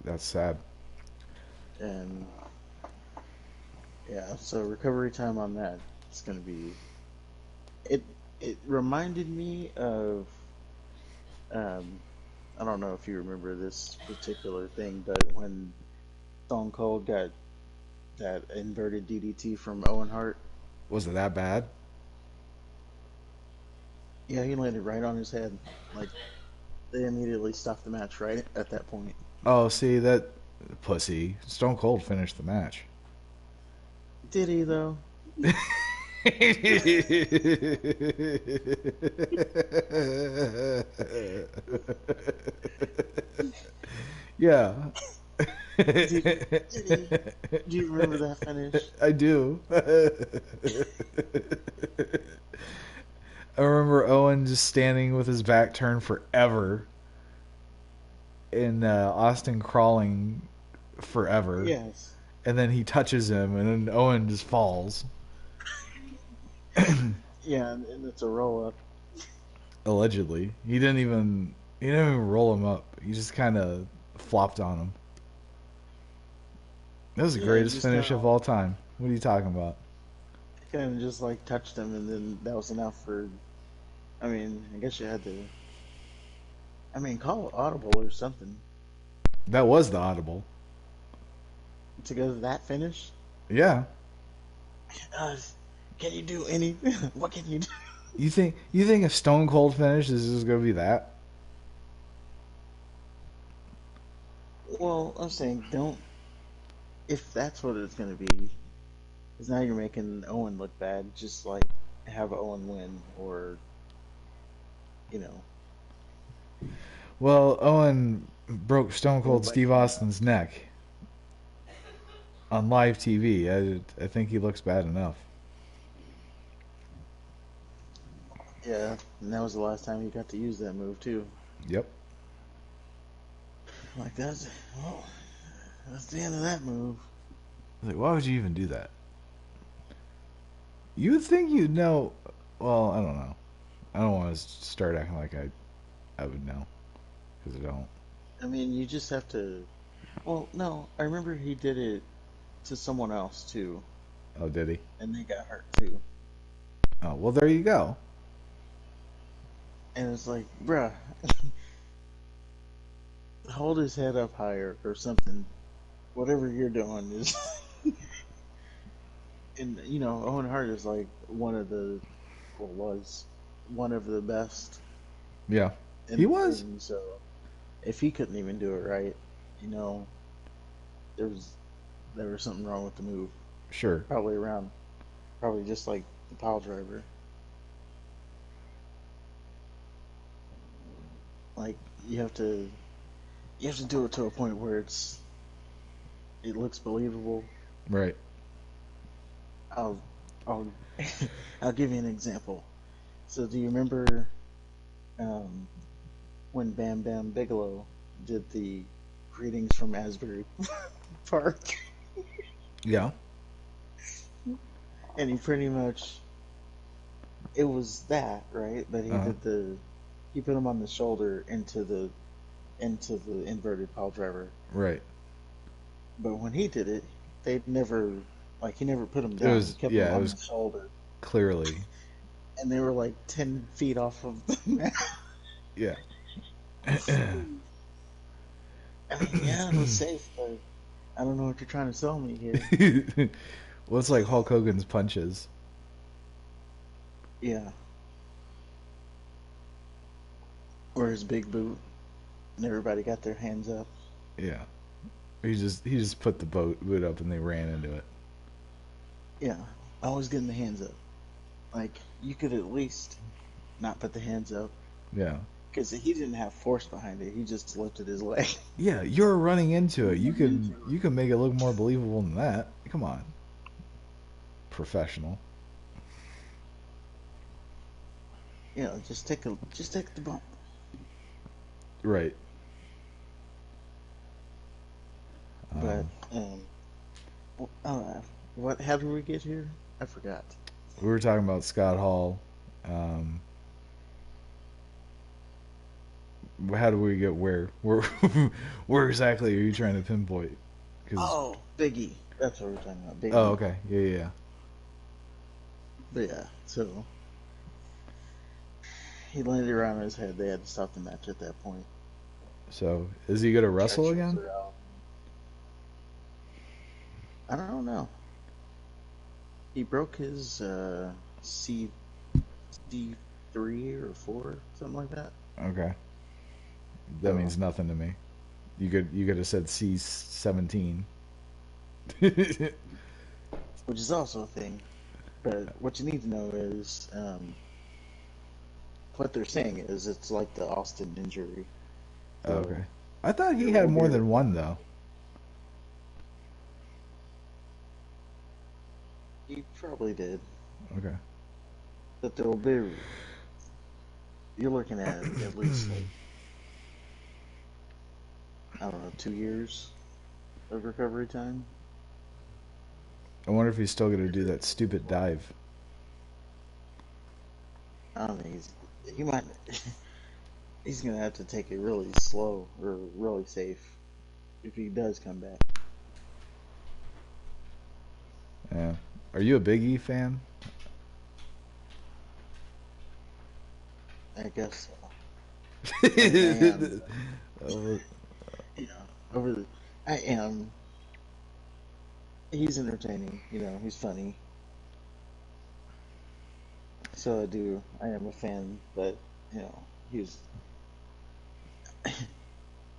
That's sad. And yeah, so recovery time on that is going to be it. It reminded me of um, I don't know if you remember this particular thing, but when Stone Cold got that inverted DDT from Owen Hart, Was it that bad? yeah, he landed right on his head. Like they immediately stopped the match right at that point. Oh, see that pussy. Stone Cold finished the match. Did he though? Yeah. Did he? Do you remember that finish? I do. I remember Owen just standing with his back turned forever, and Austin crawling forever, Yes. and then he touches him, and then Owen just falls. Yeah, and it's a roll up. Allegedly, he didn't even roll him up. He just kind of flopped on him. That was the Yeah, greatest just kind finish of of all time. What are you talking about? just like touched him, and then that was enough for. I mean, I guess you had to. I mean, call it audible or something That was the audible. to go to that finish. Yeah. Uh, can you do anything? What can you do? You think a stone cold finish is just gonna be that? Well, I'm saying don't. If that's what it's gonna be, because now you're making Owen look bad. Just like have Owen win, or you know, Well, Owen broke Stone or Cold like Steve Austin's neck on live TV. I think he looks bad enough. yeah. And that was the last time he got to use that move too. Yep. Like that's well, that's the end of that move. Like, why would you even do that? You would think you'd know. Well, I don't know. I don't want to start acting like I would know because I don't. I mean, you just have to. Well, no, I remember he did it to someone else too, Oh, did he? and they got hurt too. Oh, well, there you go. And it's like, bruh, hold his head up higher or something. Whatever you're doing is, and Owen Hart is like one of the, or was one of the best Yeah, in he the was. ring. So if he couldn't even do it right, you know, there was there was something wrong with the move. Sure. Probably around, probably just like the pile driver. Like you have to do it to a point where it looks believable. Right. I'll I'll I'll give you an example. So do you remember um, when Bam Bam Bigelow did the greetings from Asbury Park, Yeah. and he pretty much it was that right, but Uh huh. he put him on the shoulder into the inverted pile driver. Right. But when he did it, they'd never like he never put him It down. He was kept him yeah. It on was the shoulder, clearly and they were like 10 feet off of the mat. yeah. I mean, yeah, it was safe, but I don't know what you're trying to sell me here. Well, it's like Hulk Hogan's punches. Yeah, or his big boot, and everybody got their hands up. Yeah. He just put the boot up and they ran into it. Yeah, always getting the hands up. Like you could at least not put the hands up Yeah. because he didn't have force behind it. He just lifted his leg. Yeah, you're running into it. You can make it look more believable than that. Come on, professional. Just take the bump. Right. But Um, uh, what? How did we get here? I forgot. we were talking about Scott Hall. Um, how do we get where? Where exactly are you trying to pinpoint? Because Oh, Biggie. That's what we're talking about. oh, Biggie. okay, yeah, yeah, yeah. But yeah, so he landed around his head. They had to stop the match at that point. So is he gonna Try to wrestle again? shoulder out. I don't know. He broke his C3 or 4, something like that. Okay, that So, means nothing to me. You could have said C17. which is also a thing. But what you need to know is what they're saying is it's like the Austin injury. Okay, So I thought he there had will be more a than one though. he probably did, Okay. but there will be. You're looking at least like I don't know 2 years of recovery time. I wonder if he's still gonna do that stupid dive. I don't think he might he's gonna have to take it really slow or really safe. if he does come back. Yeah. Are you a Big E fan? I guess so. I am, but Oh, you know, over the, I am. He's entertaining. He's funny. So I am a fan, but he's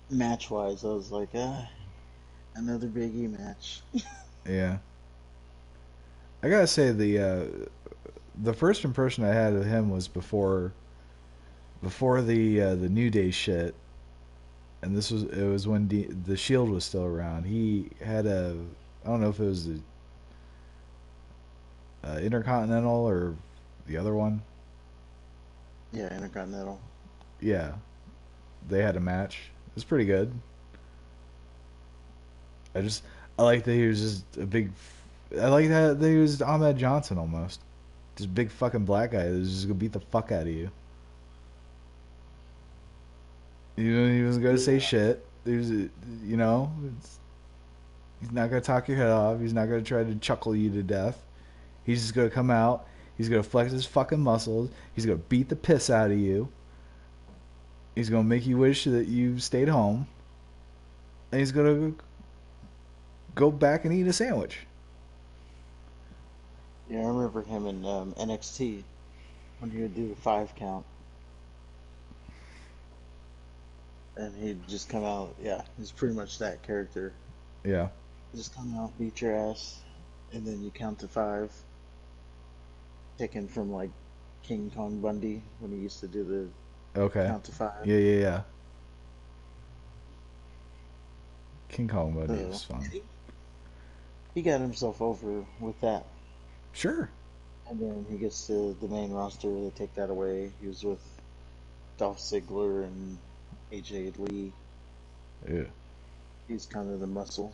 match wise, I was like, another Big E match. yeah. I gotta say the first impression I had of him was before the New Day shit, and it was when the Shield was still around. He had I don't know if it was the Intercontinental or the other one. Yeah, Intercontinental. Yeah, they had a match. It was pretty good. I just I like that he was just a big. I like that he was Ahmed Johnson almost. Just big fucking black guy that's just gonna beat the fuck out of you. He wasn't gonna say Yeah, shit. He's not gonna talk your head off. He's not gonna try to chuckle you to death. He's just gonna come out. He's gonna flex his fucking muscles. He's gonna beat the piss out of you. He's gonna make you wish that you stayed home. And he's gonna go back and eat a sandwich. yeah. I remember him in NXT when he would do the 5 count, and he'd just come out. Yeah, he's pretty much that character. Yeah. Just come out, beat your ass, and then you count to 5, taken from like King Kong Bundy when he used to do the Okay. count to 5. Yeah, yeah, yeah. King Kong Buddy So was fun. he got himself over with that. Sure. And then he gets to the main roster, they take that away. He was with Dolph Ziggler and AJ Lee. Yeah. He's kind of the muscle.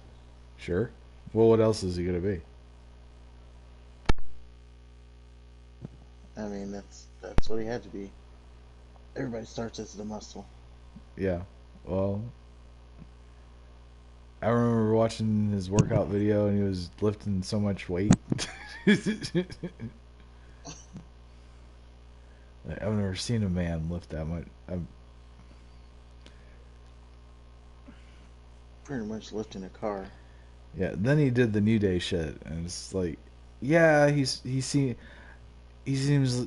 Sure. Well, what else is he gonna be? I mean, that's what he had to be. Everybody starts as the muscle. Yeah. Well, I remember watching his workout video and he was lifting so much weight. Like, I've never seen a man lift that much. Pretty much lifting a car. Yeah. Then he did the New Day shit, and it's like, yeah, he seems he's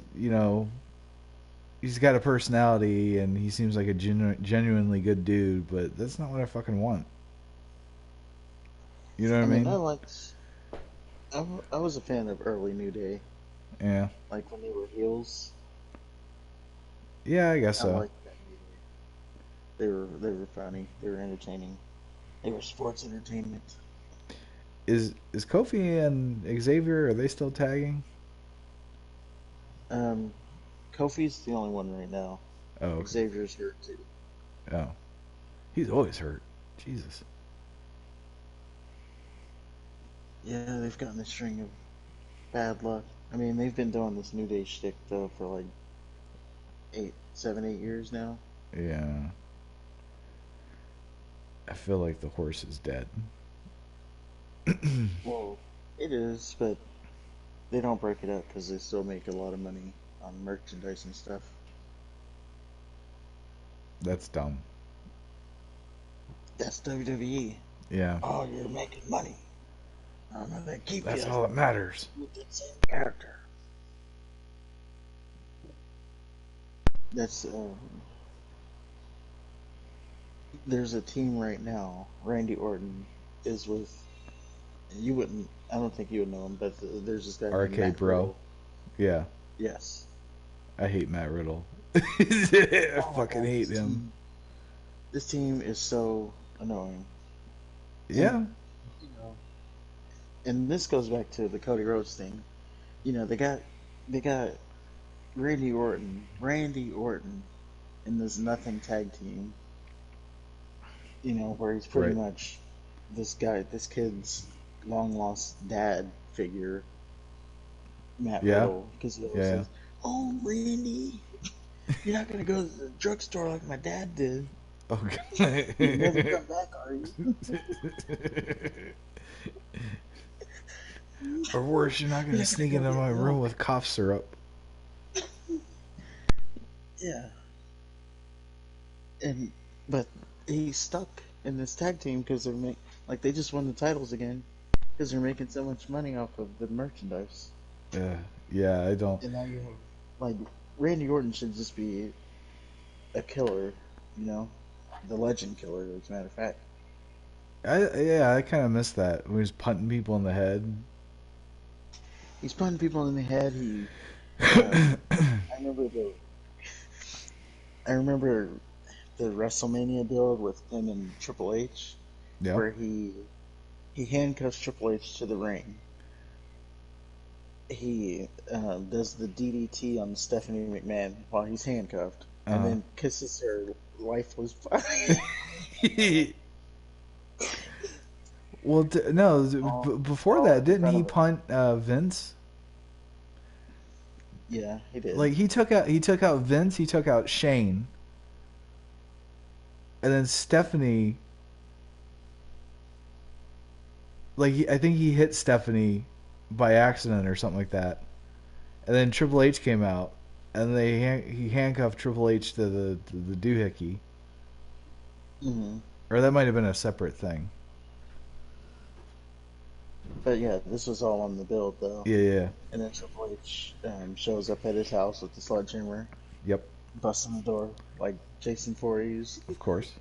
got a personality and he seems like a genuinely good dude, but that's not what I fucking want. You know what I I mean, mean? I was a fan of early New Day, Yeah. like when they were heels. Yeah, I guess I so. liked that New Day. They were funny. They were entertaining. They were sports entertainment. Is Kofi and Xavier, are they still tagging? Um, Kofi's the only one right now. Oh, okay. Xavier's hurt too. Oh, he's always hurt. Jesus. Yeah, they've gotten a string of bad luck. I mean, they've been doing this New Day shtick though for like 7, 8 years now. Yeah. I feel like the horse is dead. Well, it is, but they don't break it up because they still make a lot of money on merchandise and stuff. That's dumb. That's WWE. Yeah. Oh, you're making money. I'm gonna keep That's you all that matters. with that same character. That's there's a team right now. Randy Orton is with. You wouldn't. I don't think you would know him, but there's this guy named RK Matt Bro. Riddle. Yeah. Yes. I hate Matt Riddle. I Oh my fucking God, hate him. this team is so annoying. And Yeah. you know, and this goes back to the Cody Rhodes thing. They got Randy Orton in this nothing tag team. Where he's pretty Right. much this kid's long lost dad figure, Matt Yeah. Riddle, because he always Yeah. says, "Oh, Randy, you're not gonna go to the drugstore like my dad did." You'll never Okay. come back, are you? Or worse, you're not You're gonna not gonna sneak go into get my room milk. with cough syrup. Yeah, and but he's stuck in this tag team because like they just won the titles again because they're making so much money off of the merchandise. Yeah, yeah, I don't. And now you have like Randy Orton should just be a killer, you know, the legend killer, as a matter of fact. I kind of miss that when he was punting people in the head. He's punting people in the head. I remember I remember the WrestleMania build with him and Triple H, Yeah. where he handcuffs Triple H to the ring. He does the DDT on Stephanie McMahon while he's handcuffed, and Uh. then kisses her lifeless body. Well, no. Before All that, in didn't front he of her. punt Vince? Yeah, he did. Like he took out Vince. He took out Shane, and then Stephanie. Like I think he hit Stephanie by accident or something like that. And then Triple H came out, and he handcuffed Triple H to the doohickey, Hmm. or that might have been a separate thing. But yeah, this was all on the build though. Yeah, yeah, And then Triple H shows up at his house with the sledgehammer, yep, busting the door like Jason Voorhees, of course.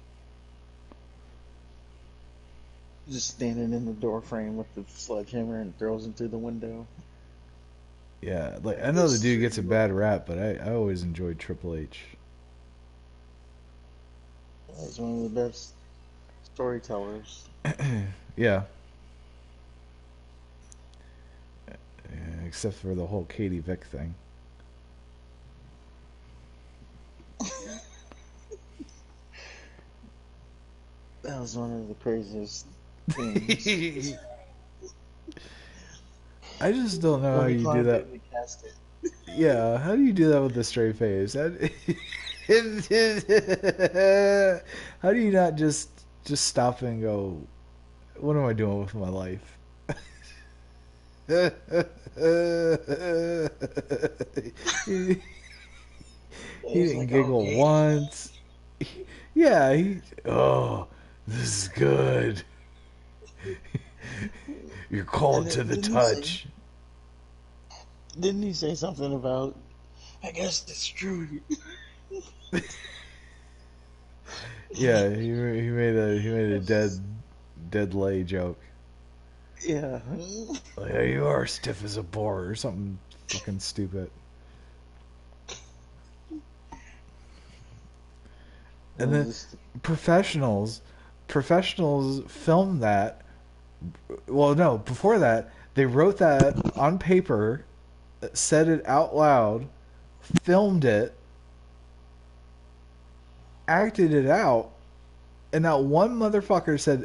just standing in the door frame with the sledgehammer and throws him through the window. Yeah, like I Like, know the this is dude who gets a you are. bad rap, but I always enjoyed Triple H. He's one of the best storytellers. Yeah, yeah, except for the whole Katie Vick thing. That was one of the craziest things. I just don't know how When he you do climbed that. in the casket. Yeah, how do you do that with a straight face? How do you not just stop and go, what am I doing with my life? he, He he was didn't like, giggle okay. once. Yeah, oh, this is good. You're And cold then to the touch. didn't he say something about, I guess it's true. Yeah, he made a dead lay joke. Yeah. Like, "Hey, you are stiff as a board or something fucking stupid. And then Just, professionals, professionals filmed that. Well, no, before that, they wrote that on paper, said it out loud, filmed it, acted it out, and not one motherfucker said,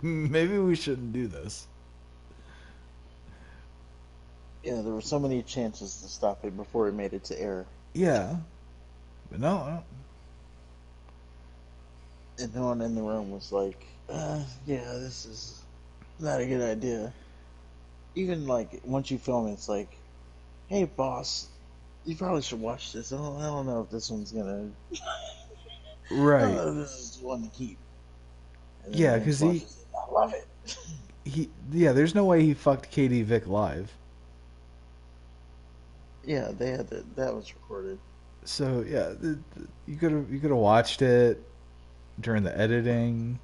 maybe we shouldn't do this. yeah, there were so many chances to stop it before it made it to air. Yeah, but no. And no one in the room was like, yeah, this is not a good idea. Even like once you film it, it's like, hey, boss, you probably should watch this. I don't know if this one's gonna. I don't Right. know if this is the one to keep. And then Yeah, Vince because he, watches it. I love it. he, yeah, there's no way he fucked Katie Vick live. Yeah, they had that. That was recorded. So yeah, you could have watched it during the editing.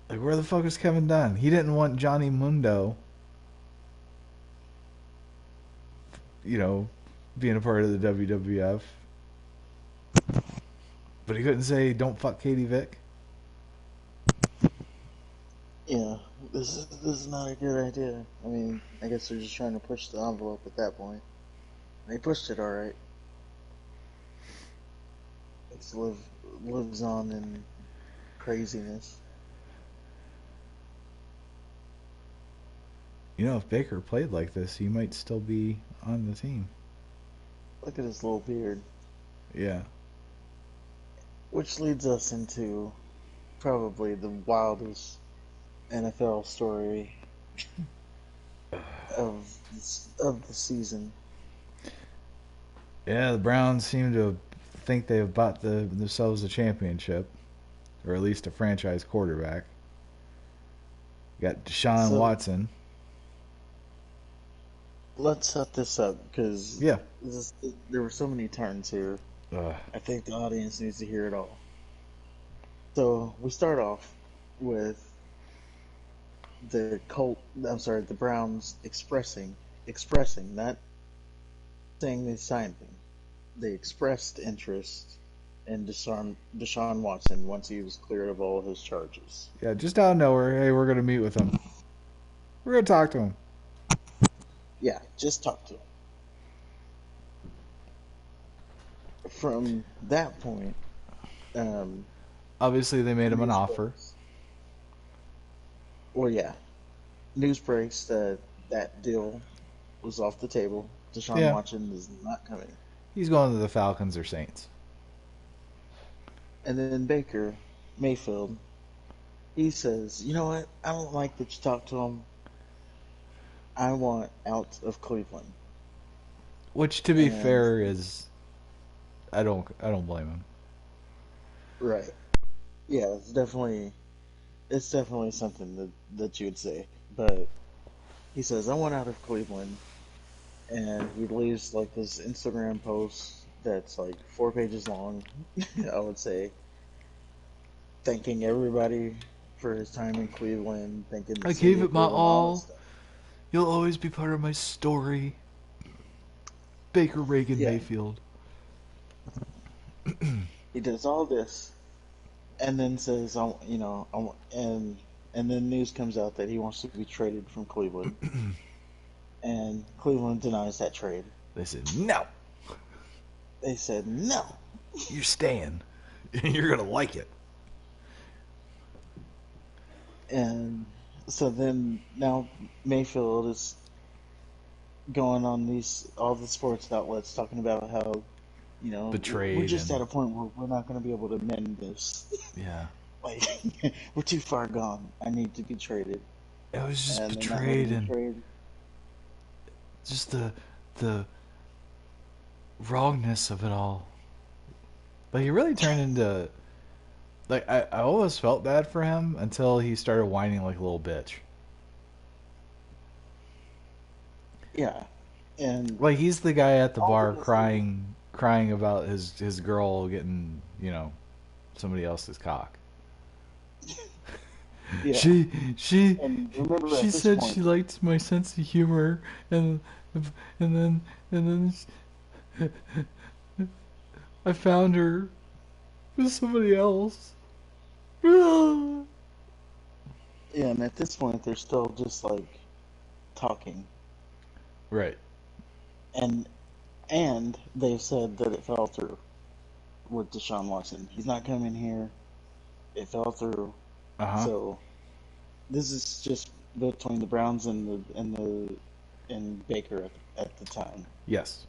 Like, where the fuck was Kevin Dunn? He didn't want Johnny Mundo, you know, being a part of the WWF, but he couldn't say don't fuck Katie Vick. Yeah, this is not a good idea. I mean, I guess they're just trying to push the envelope at that point. They pushed it all right. It lives on in craziness. You know, if Baker played like this, he might still be on the team. Look at his little beard. Yeah. which leads us into probably the wildest NFL story of the season. Yeah, the Browns seem to think they have bought themselves a championship, or at least a franchise quarterback. You got Deshaun So Watson. let's set this up because Yeah. there were so many turns here. Ugh. I think the audience needs to hear it all. So we start off with the Browns expressing, not saying they signed him. They expressed interest in Deshaun Watson once he was cleared of all of his charges. Yeah, just out of nowhere, hey, we're going to meet with him. We're going to talk to him. Yeah, just talk to him. From that point, um, Obviously, they made him an news offer. breaks. Well, yeah, news breaks that that deal was off the table. Deshaun Yeah, Watson is not coming. he's going to the Falcons or Saints. And then Baker Mayfield, he says, "You know what? I don't like that you talk to him. I want out of Cleveland." Which, to be And fair, is I don't blame him. right, yeah, it's definitely something that you would say. But he says, "I want out of Cleveland," and he leaves like this Instagram post that's like 4 pages long. I would say, thanking everybody for his time in Cleveland, thanking the I city gave of it my Cleveland, all this all. stuff. You'll always be part of my story. Baker Reagan Yeah, Mayfield. he does all this, and then says, and then news comes out that he wants to be traded from Cleveland, and Cleveland denies that trade. They said, no, They said no, you're staying. You're going to like it. and so then now Mayfield is going on these all the sports outlets talking about how we're Betrayed just at and, a point where we're not going to be able to mend this. yeah. Like we're too far gone. I need to be traded, It was just and they're not letting betrayed him and trade. just the wrongness of it all. Like, he really turned into... Like, I always felt bad for him until he started whining like a little bitch. Yeah, and Like, he's the guy at the all bar this is crying about his girl getting, somebody else's cock. yeah. She And remember, she at this said point, she liked my sense of humor, and and then I found her with somebody else. Yeah. yeah, and at this point, they're still just like talking, Right. and they've said that it fell through with Deshaun Watson. He's not coming here. It fell through. Uh huh. So this is just between the Browns and Baker at the time. Yes.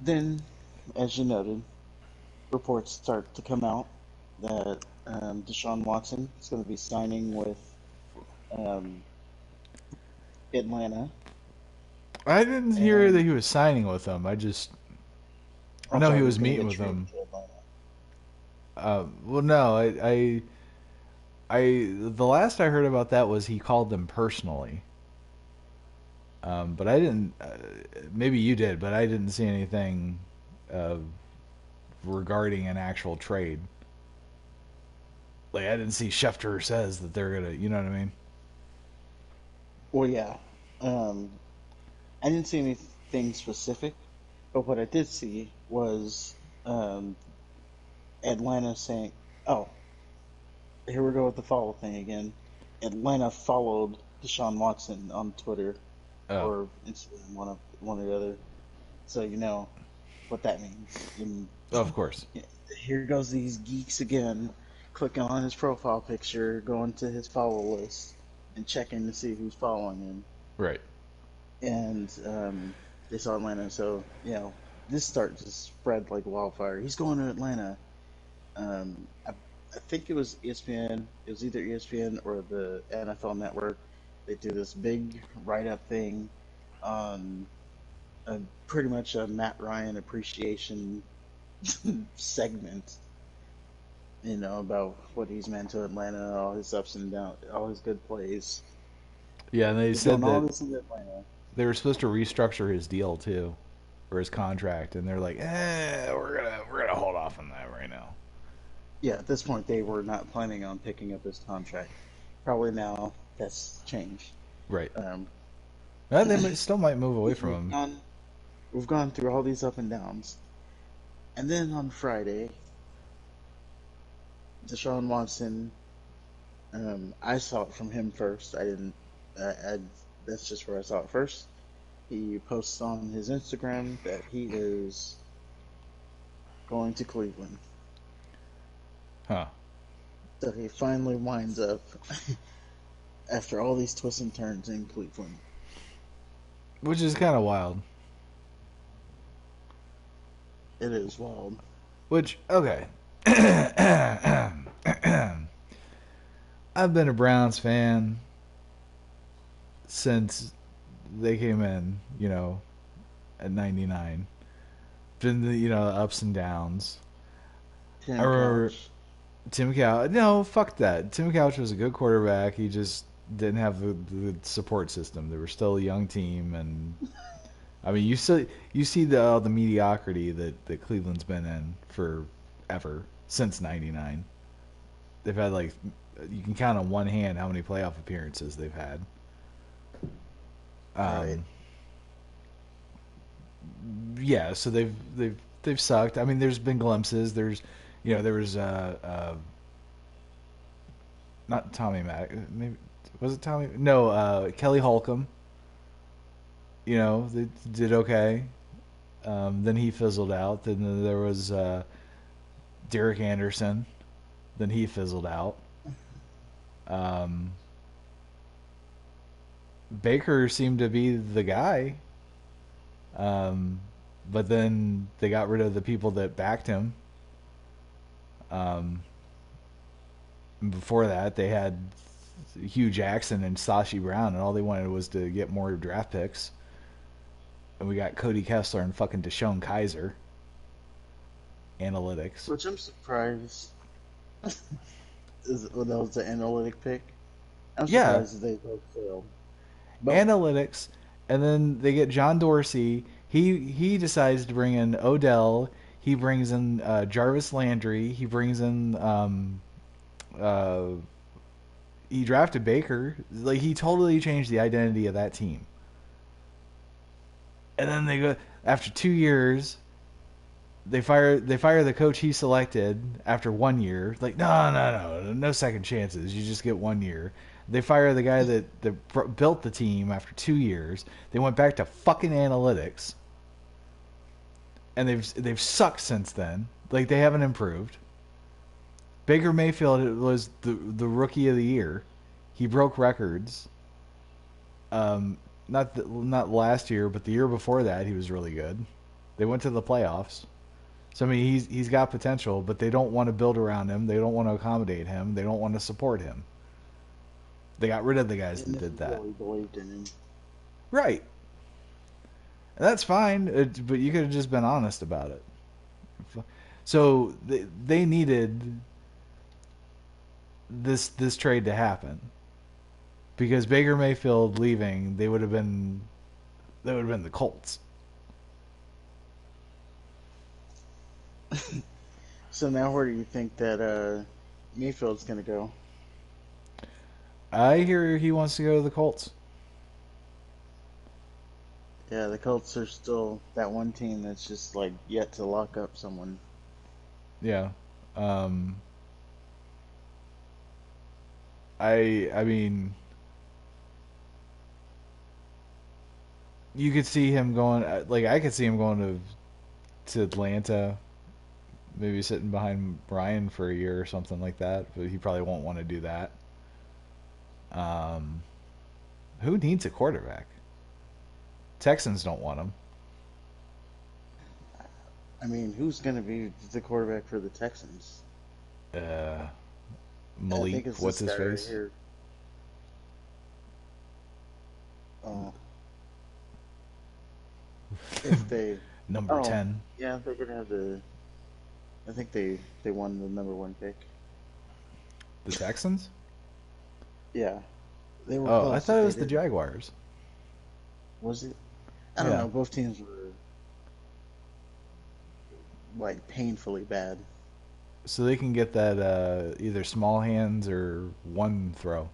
Then, as you noted, reports start to come out that Deshaun Watson is going to be signing with um, Atlanta. I didn't hear that And he was signing with them. I I'm know he sorry, was he's going to meeting get with traded them. to Atlanta. Well, no, the last I heard about that was he called them personally. But I didn't. Maybe you did, but I didn't see anything uh, regarding an actual trade. Like, I didn't see Schefter says that they're gonna. You know what I mean? Well, yeah. Um, I didn't see anything specific, but what I did see was um, Atlanta saying, "Oh, here we go with the follow thing again." Atlanta followed Deshaun Watson on Twitter Oh, or Instagram, one or the other, so you know what that means. And of course. here goes these geeks again, clicking on his profile picture, going to his follow list, and checking to see who's following him. Right. And they saw Atlanta, so this started to spread like wildfire. He's going to Atlanta. I think it was ESPN. It was either ESPN or the NFL Network. They do this big write-up thing on pretty much a Matt Ryan appreciation segment. About what he's meant to Atlanta, all his ups and downs, all his good plays. Yeah, and they He's said doing all that this in Atlanta. they were supposed to restructure his deal too, or his contract, and they're like, we're gonna hold off on that right now. Yeah, at this point, they were not planning on picking up his contract. Probably now that's changed. Right. Um, Still might move away from we've him. gone, we've gone through all these up and downs, and then on Friday, Deshaun Watson. I saw it from him first. I didn't. That's just where I saw it first. He posts on his Instagram that he is going to Cleveland. Huh. So he finally winds up after all these twists and turns in Cleveland. Which is kind of wild. It is wild. Which, okay. I've been a Browns fan since they came in, at 99. Been the ups and downs. Tim I remember Couch. Tim Couch. No, fuck that. Tim Couch was a good quarterback. He just didn't have the support system. They were still a young team, and I mean, you see the mediocrity that Cleveland's been in forever since '99. They've had you can count on one hand how many playoff appearances they've had. Right. Yeah, so they've sucked. I mean, there's been glimpses. There was not Tommy Mack. Maybe was it Tommy? No, Kelly Holcomb. They did okay. Then he fizzled out. Then there was Derek Anderson. Then he fizzled out. Um, Baker seemed to be the guy. But then they got rid of the people that backed him. Before that, they had Hugh Jackson and Sashi Brown, and all they wanted was to get more draft picks. And we got Cody Kessler and fucking Deshaun Kaiser. Analytics. Which I'm surprised. That was the analytic pick. I'm Yeah, surprised that they both failed. But analytics. And then they get John Dorsey. He decides to bring in Odell. He brings in Jarvis Landry. He brings in uh, he drafted Baker. He totally changed the identity of that team. And then they go after 2 years. They fire the coach he selected after 1 year. No second chances. You just get 1 year. They fire the guy that built the team after 2 years. They went back to fucking analytics, and they've sucked since then. They haven't improved. Baker Mayfield was the rookie of the year. He broke records. Not last year, but the year before that, he was really good. They went to the playoffs. So I mean, he's got potential, but they don't want to build around him. They don't want to accommodate him. They don't want to support him. They got rid of the guys that did that. Really believed in him. Right. And that's fine, but you could have just been honest about it. So they needed this trade to happen because Baker Mayfield leaving, they would have been the Colts. So now, where do you think that Mayfield's going to go? I hear he wants to go to the Colts. Yeah, the Colts are still that one team that's just yet to lock up someone. Yeah. I mean, you could see him going. I could see him going to Atlanta, maybe sitting behind Brian for a year or something like that. But he probably won't want to do that. Who needs a quarterback? Texans don't want him. I mean, who's going to be the quarterback for the Texans? Uh, I Malik, think it's what's this his guy right face? here. Oh, if they, Number oh, 10. yeah, they're gonna have the. I think they won the number one pick. The Texans? Yeah, they were Oh, I close thought if it they was the didn't. Jaguars. Was it? I don't Yeah. know. Both teams were like painfully bad. So they can get that either small hands or one throw.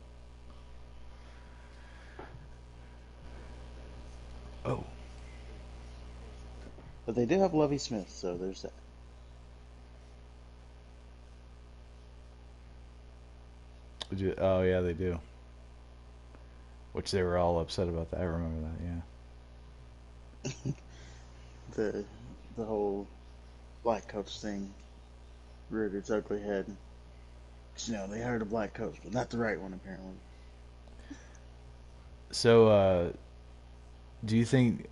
Oh. But they do have Lovey Smith, so there's that. Oh, yeah, they do. Which they were all upset about that. I remember that, yeah. The the whole black coach thing reared its ugly head. 'Cause, they hired a black coach, but not the right one apparently. So, do you think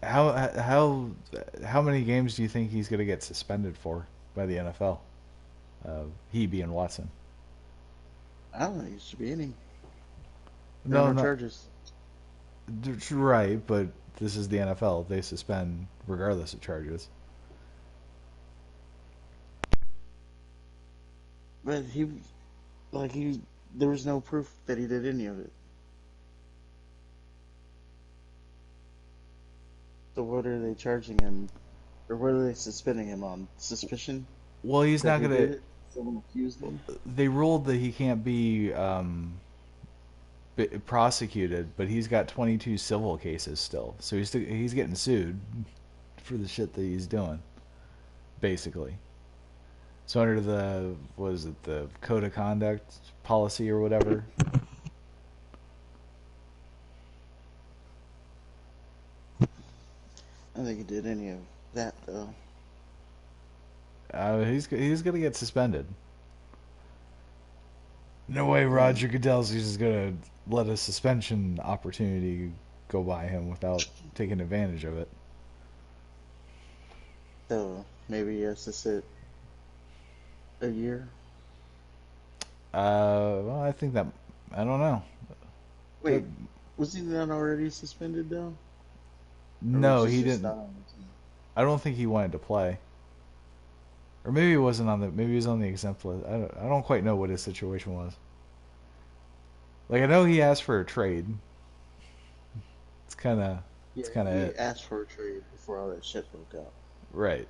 how how how many games do you think he's going to get suspended for by the NFL? He being Watson. I don't think it should be any. There are No, no not charges. right, but this is the NFL. They suspend regardless of charges. But there was no proof that he did any of it. So what are they charging him, or what are they suspending him on? Suspicion Well, he's that not he going did to. it? Someone accused him? They ruled that he can't be prosecuted, but he's got 22 civil cases still. So he's getting sued for the shit that he's doing, basically. So under the was it the code of conduct policy or whatever? I don't think he did any of that though. He's gonna get suspended. No way Hmm. Roger Goodell's just gonna let a suspension opportunity go by him without taking advantage of it. So maybe he has to sit a year. Well, I think that I don't know. That, Wait, was he not already suspended though, or was no, he he just didn't. not on the team? I don't think he wanted to play, or maybe he wasn't on the. Maybe he was on the exempt list. I don't quite know what his situation was. Like I know he asked for a trade. It's kind of Yeah, it's kind of he it, asked for a trade before all that shit broke out. right?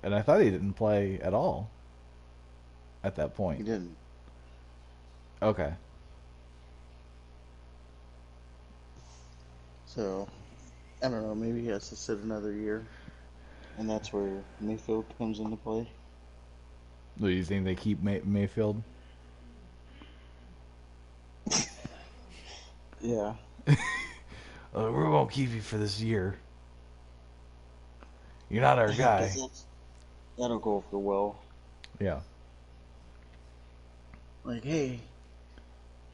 And I thought he didn't play at all at that He point. didn't. Okay. So I don't know. Maybe he has to sit another year, and that's where Mayfield comes into play. Do you think they keep Mayfield? Yeah, We won't keep you for this year. You're not our because guy. that'll go over well. Yeah. Like, hey,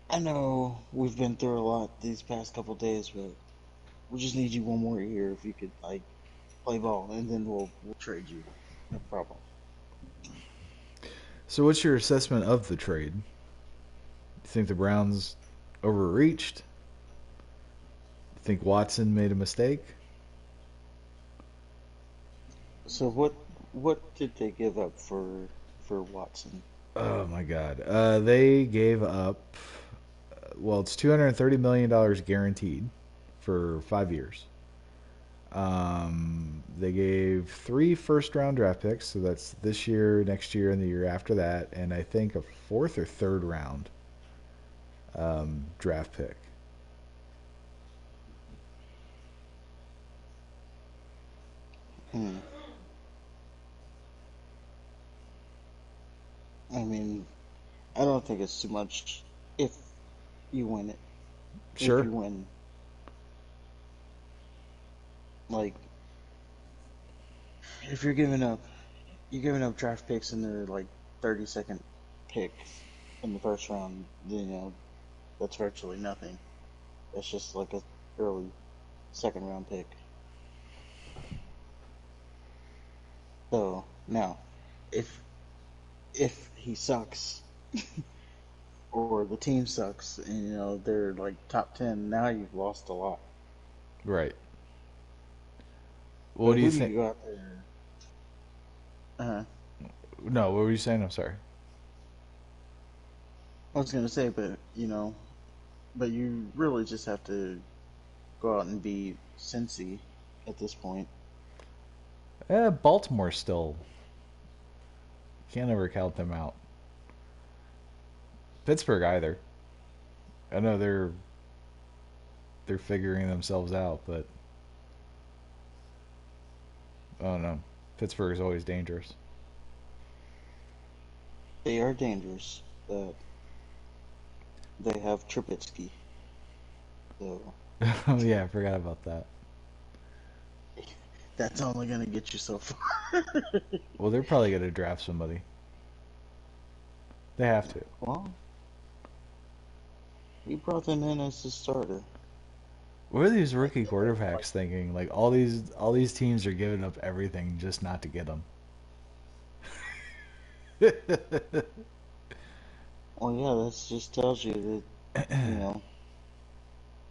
I know we've been through a lot these past couple days, but we just need you one more year if you could like play ball, and then we'll trade you. No problem. So, what's your assessment of the trade? You think the Browns overreached? You think Watson made a mistake? So what did they give up for Watson? Oh my God. They gave up. Well, it's $230 million guaranteed for 5 years. They gave 3 first-round draft picks, so that's this year, next year, and the year after that, and I think a fourth or third round draft pick. Hmm. I mean, I don't think it's too much if you win it. If Sure. you win, like if you're giving up draft picks in their like 30-second pick in the first round, then that's virtually nothing. That's just like a early second round pick. So now, if he sucks or the team sucks and they're like top 10, now you've lost a lot. Right. What But do you who do think? you go out there? Uh, No, what were you saying? I'm sorry. I was gonna say, but but you really just have to go out and be Cincy at this point. Baltimore still can't ever count them out. Pittsburgh either. I know they're figuring themselves out, but I don't know. Pittsburgh is always dangerous. They are dangerous, but they have Trubisky, so Oh yeah, I forgot about that. that's only gonna get you so far. Well, they're probably gonna draft somebody. They have to. Well, he brought them in as the starter. What are these I rookie feel like quarterbacks thinking? Like all these teams are giving up everything just not to get them. well, yeah, that just tells you that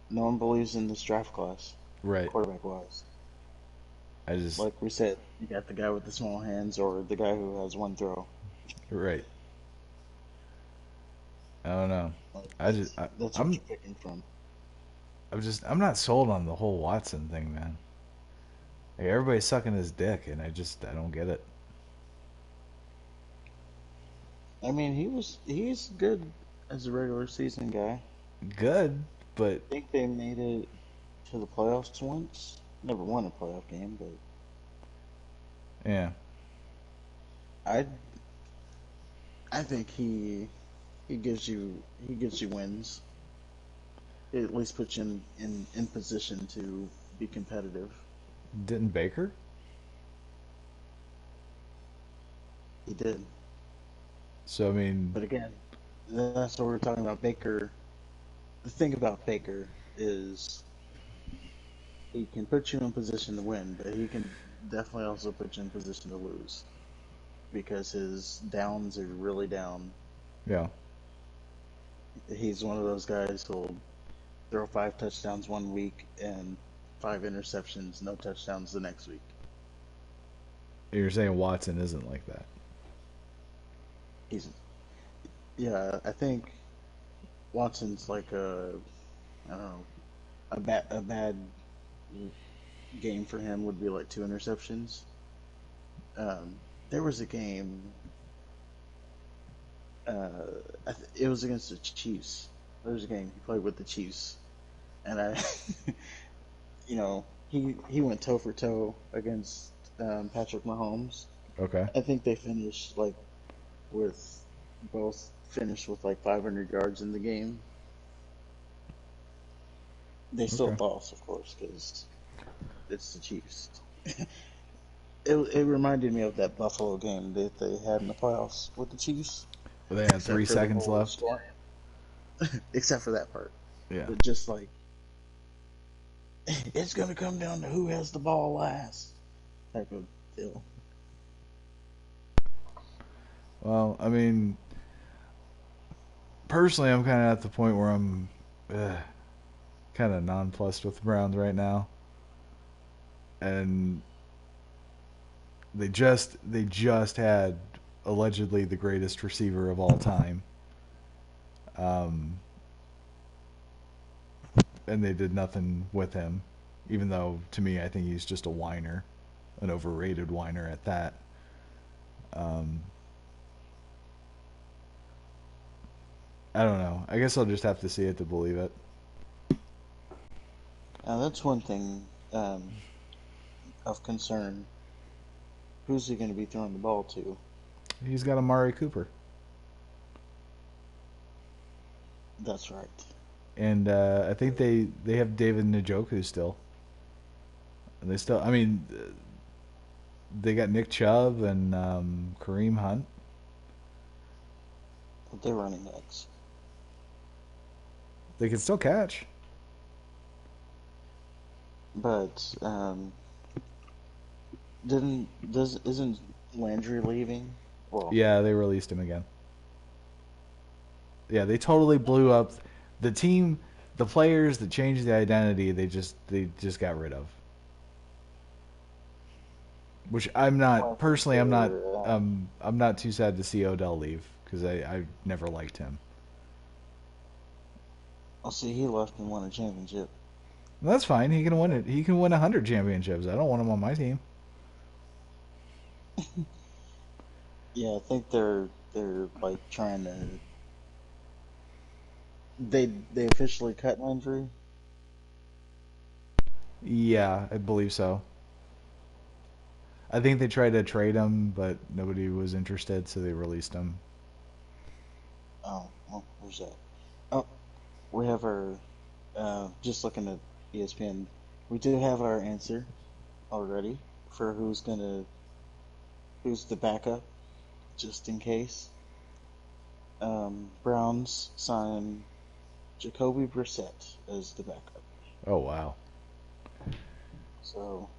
no one believes in this draft class, Right. quarterback wise. I just Like we said, you got the guy with the small hands or the guy who has one throw. right. I don't know. Like I just that's what I'm you're picking from. I'm not sold on the whole Watson thing, man. Like, everybody's sucking his dick, and I don't get it. I mean, he's good as a regular season guy. Good, but I think they made it to the playoffs once. Never won a playoff game, but yeah. I I think he gives you wins. He at least puts you in position to be competitive. Didn't Baker? He did. So I mean, But again, that's what we're talking about. Baker. The thing about Baker is he can put you in position to win, but he can definitely also put you in position to lose because his downs are really down. yeah. He's one of those guys who'll throw 5 touchdowns one week and 5 interceptions, no touchdowns the next week. You're saying Watson isn't like that. He's Yeah, I think Watson's like I don't know, a bad game for him would be like 2 interceptions. There was a game, it was against the Chiefs. There was a game he played with the Chiefs, and he went toe for toe against Patrick Mahomes. Okay. I think they finished like with both finished with like 500 yards in the game. They still Okay. lost, of course, because it's the Chiefs. It reminded me of that Buffalo game that they had in the playoffs with the Chiefs, Well, they had except three for the seconds whole left. scoring, except for that part. Yeah. But just like it's gonna come down to who has the ball last type of deal. Well, I mean, personally, I'm kind of at the point where I'm kind of nonplussed with the Browns right now, and they just had allegedly the greatest receiver of all time, um, and they did nothing with him, even though to me I think he's just a whiner, an overrated whiner at that. Um, I don't know. I guess I'll just have to see it to believe it. Now that's one thing of concern. Who's he going to be throwing the ball to? He's got Amari Cooper, That's right. and I think they have David Njoku still. And they still, I mean, they got Nick Chubb and Kareem Hunt. But they're running backs. They can still catch. But isn't Landry leaving? Well, Yeah, they released him again. Yeah, they totally blew up the team. The players that changed the identity, they just got rid of. Which I'm well, not I think personally. they're. I'm not too sad to see Odell leave because I never liked him. I'll see. He left and won a championship. Well, that's fine. He can win it. He can win 100 championships. I don't want him on my team. Yeah, I think they're like trying to. They officially cut Landry. Yeah, I believe so. I think they tried to trade him, but nobody was interested, so they released him. Oh, well, where's that? Oh, we have our. Just looking at ESPN, we do have our answer already for who's the backup, just in case. Browns sign Jacoby Brissett as the backup. Oh wow, So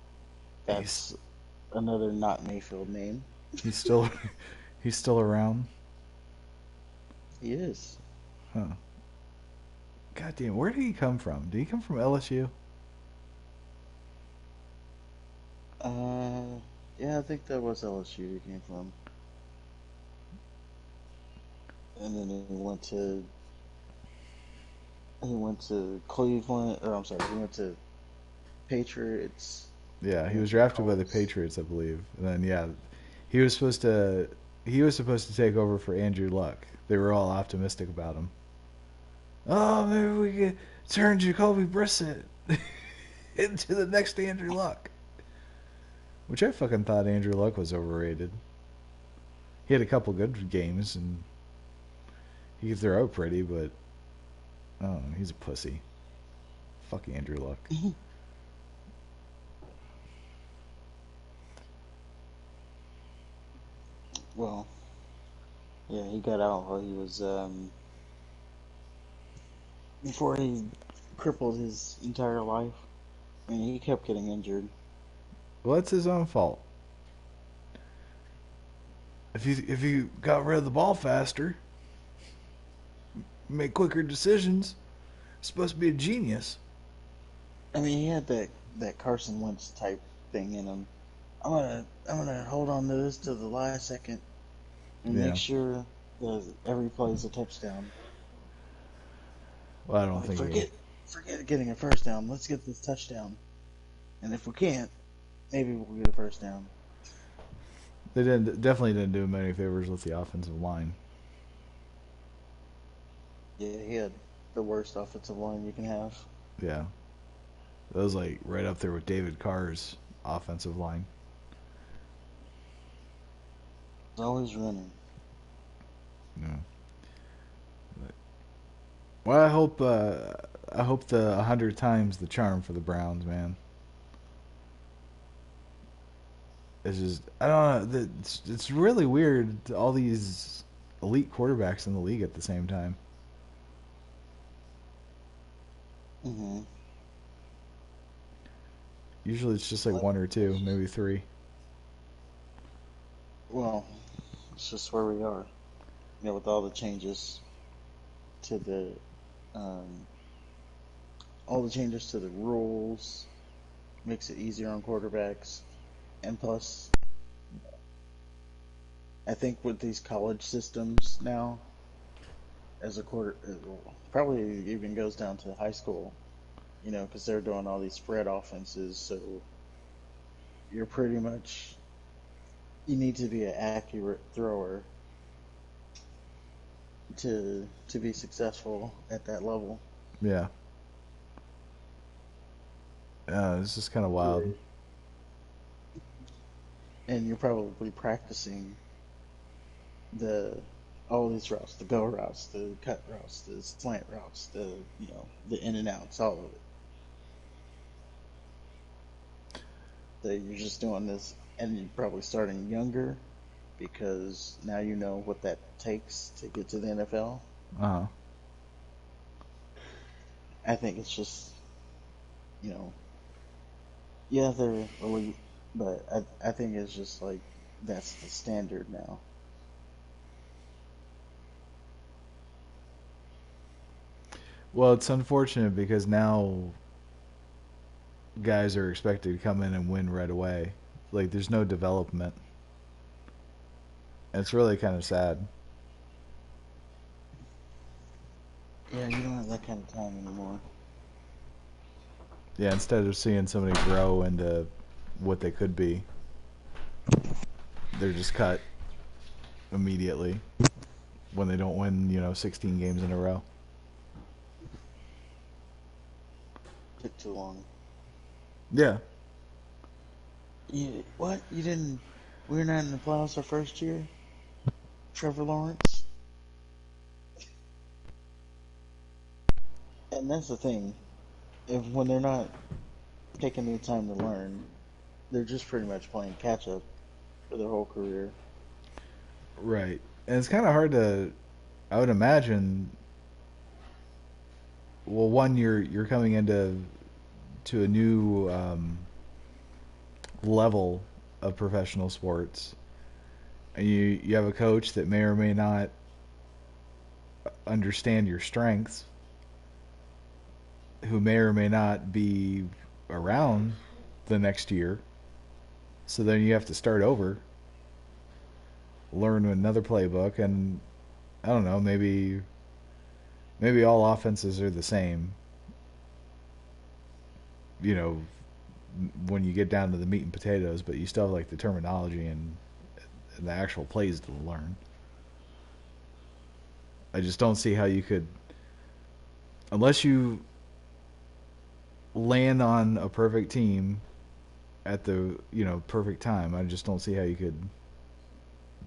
he's that's another not Mayfield name. he's still he's still around. He is. Huh. God damn, where did he come from? Did he come from LSU? Uh, yeah, I think that was LSU he came from, and then he went to Cleveland, or I'm sorry, he went to Patriots. Yeah, He he went was to the drafted by the Colts. Patriots, I believe. And then yeah, he was supposed to he was supposed to take over for Andrew Luck. They were all optimistic about him. Oh, maybe we could turn Jacoby Brissett into the next Andrew Luck. Which I fucking thought Andrew Luck was overrated. He had a couple good games and he could throw out pretty, but oh, he's a pussy. Fuck Andrew Luck. Well, yeah, he got out while he was before he crippled his entire life. I mean, he kept getting injured. Well, that's his own fault. If you got rid of the ball faster, make quicker decisions, supposed to be a genius. I mean, he had that Carson Wentz type thing in him. I'm gonna hold on to this to the last second and make Yeah. sure that every play is a touchdown. Well, I don't Like think he. forget getting a first down. Let's get this touchdown. And if we can't, maybe we'll get a first down. They didn't definitely didn't do him any favors with the offensive line. Yeah, he had the worst offensive line you can have. Yeah, that was like right up there with David Carr's offensive line. He's always running. Yeah. Well, I hope the 100 times the charm for the Browns, man. It's just I don't know. It's really weird. All these elite quarterbacks in the league at the same time. Hmm. Usually it's just like one or two, maybe three. Well, it's just where we are. With all the changes to um, all the changes to the rules, makes it easier on quarterbacks, and plus, I think with these college systems now, as a quarter, probably even goes down to high school. Because they're doing all these spread offenses, so you're pretty much you need to be an accurate thrower to be successful at that level. Yeah, it's just kind of wild. Yeah. And you're probably practicing the all these routes, the go routes, the cut routes, the slant routes, the in and outs, all of it. So you're just doing this, and you're probably starting younger because now you know what that takes to get to the NFL. Uh huh. I think it's just, you know, yeah, they're elite, But I think it's just like that's the standard now. Well, it's unfortunate because now guys are expected to come in and win right away. Like there's no development. And it's really kind of sad. Yeah, you don't have that kind of time anymore. Yeah, instead of seeing somebody grow into what they could be, they're just cut immediately when they don't win, 16 games in a row. Took too long. Yeah. What? You didn't? We were not in the playoffs our first year. Trevor Lawrence. And that's the thing. If when they're not taking the time to learn, they're just pretty much playing catch up for their whole career. Right. And it's kind of hard to I would imagine well one you're coming into to a new level of professional sports and you have a coach that may or may not understand your strengths who may or may not be around the next year. So then you have to start over, learn another playbook, and I don't know, maybe all offenses are the same. You know, when you get down to the meat and potatoes, but you still have like the terminology and the actual plays to learn. I just don't see how you could, unless you land on a perfect team at the perfect time. I just don't see how you could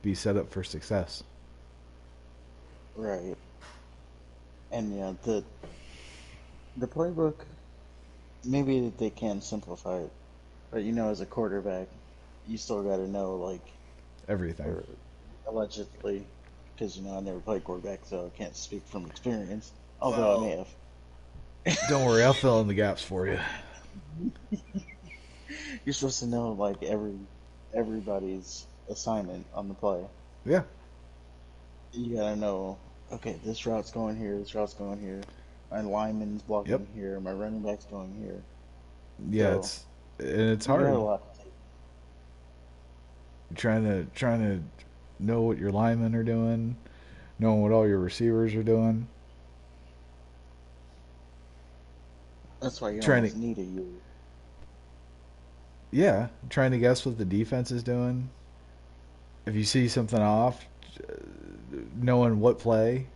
be set up for success. Right. And yeah, the playbook maybe they can simplify it, but as a quarterback, you still got to know like Everything. or allegedly, because I never played quarterback, so I can't speak from experience. Although I may Well, have. don't worry, I'll fill in the gaps for you. You're supposed to know like everybody's assignment on the play. Yeah, You gotta know, okay, this route's going here, this route's going here. My lineman's yep, blocking here, my running back's going here. yeah. So It's you got a hard. lot to take. You're trying to know what your linemen are doing, knowing what all your receivers are doing, That's why you trying to almost need a year. yeah, trying to guess what the defense is doing. If you see something off, knowing what play,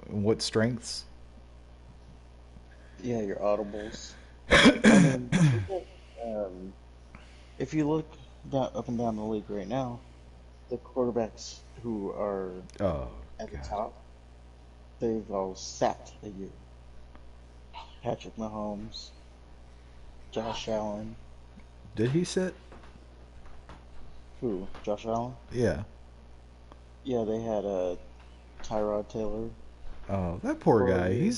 what strengths. Yeah, your audibles. I mean, um, if you look up and down the league right now, the quarterbacks who are Oh at the God, top, they've all sat a year. Patrick Mahomes, Josh Allen. did he sit? Who? Josh Allen? Yeah. Yeah, they had Tyrod Taylor Oh, that poor for a guy. year.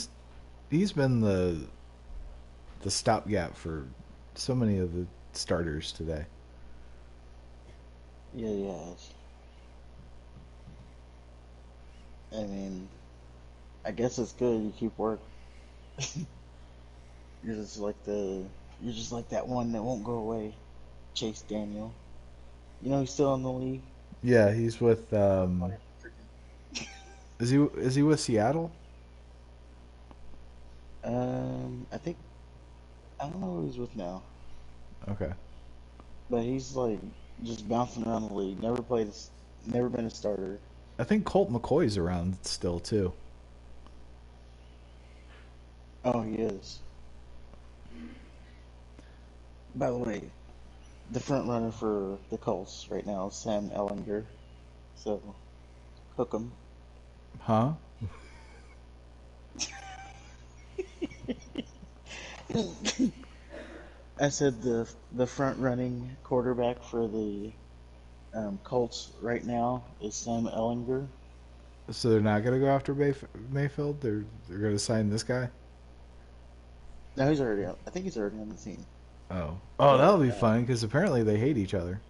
He's been the stopgap for so many of the starters today. Yeah, yeah. I mean, I guess it's good. You keep work. You're just like you're just like that one that won't go away. Chase Daniel. He's still in the league. Yeah, he's with. Funny freaking. Is he with Seattle? I think I don't know who he's with now, Okay. but he's like just bouncing around the league. Never been a starter. I think Colt McCoy's around still too. Oh, he is. By the way, the front runner for the Colts right now is Sam Ellinger. So cook him. Huh? I said the front running quarterback for the Colts right now is Sam Ellinger. So they're not gonna go after Mayfield. They're gonna sign this guy. No, he's already on. I think he's already on the team. Oh, that'll but be fun because apparently they hate each other.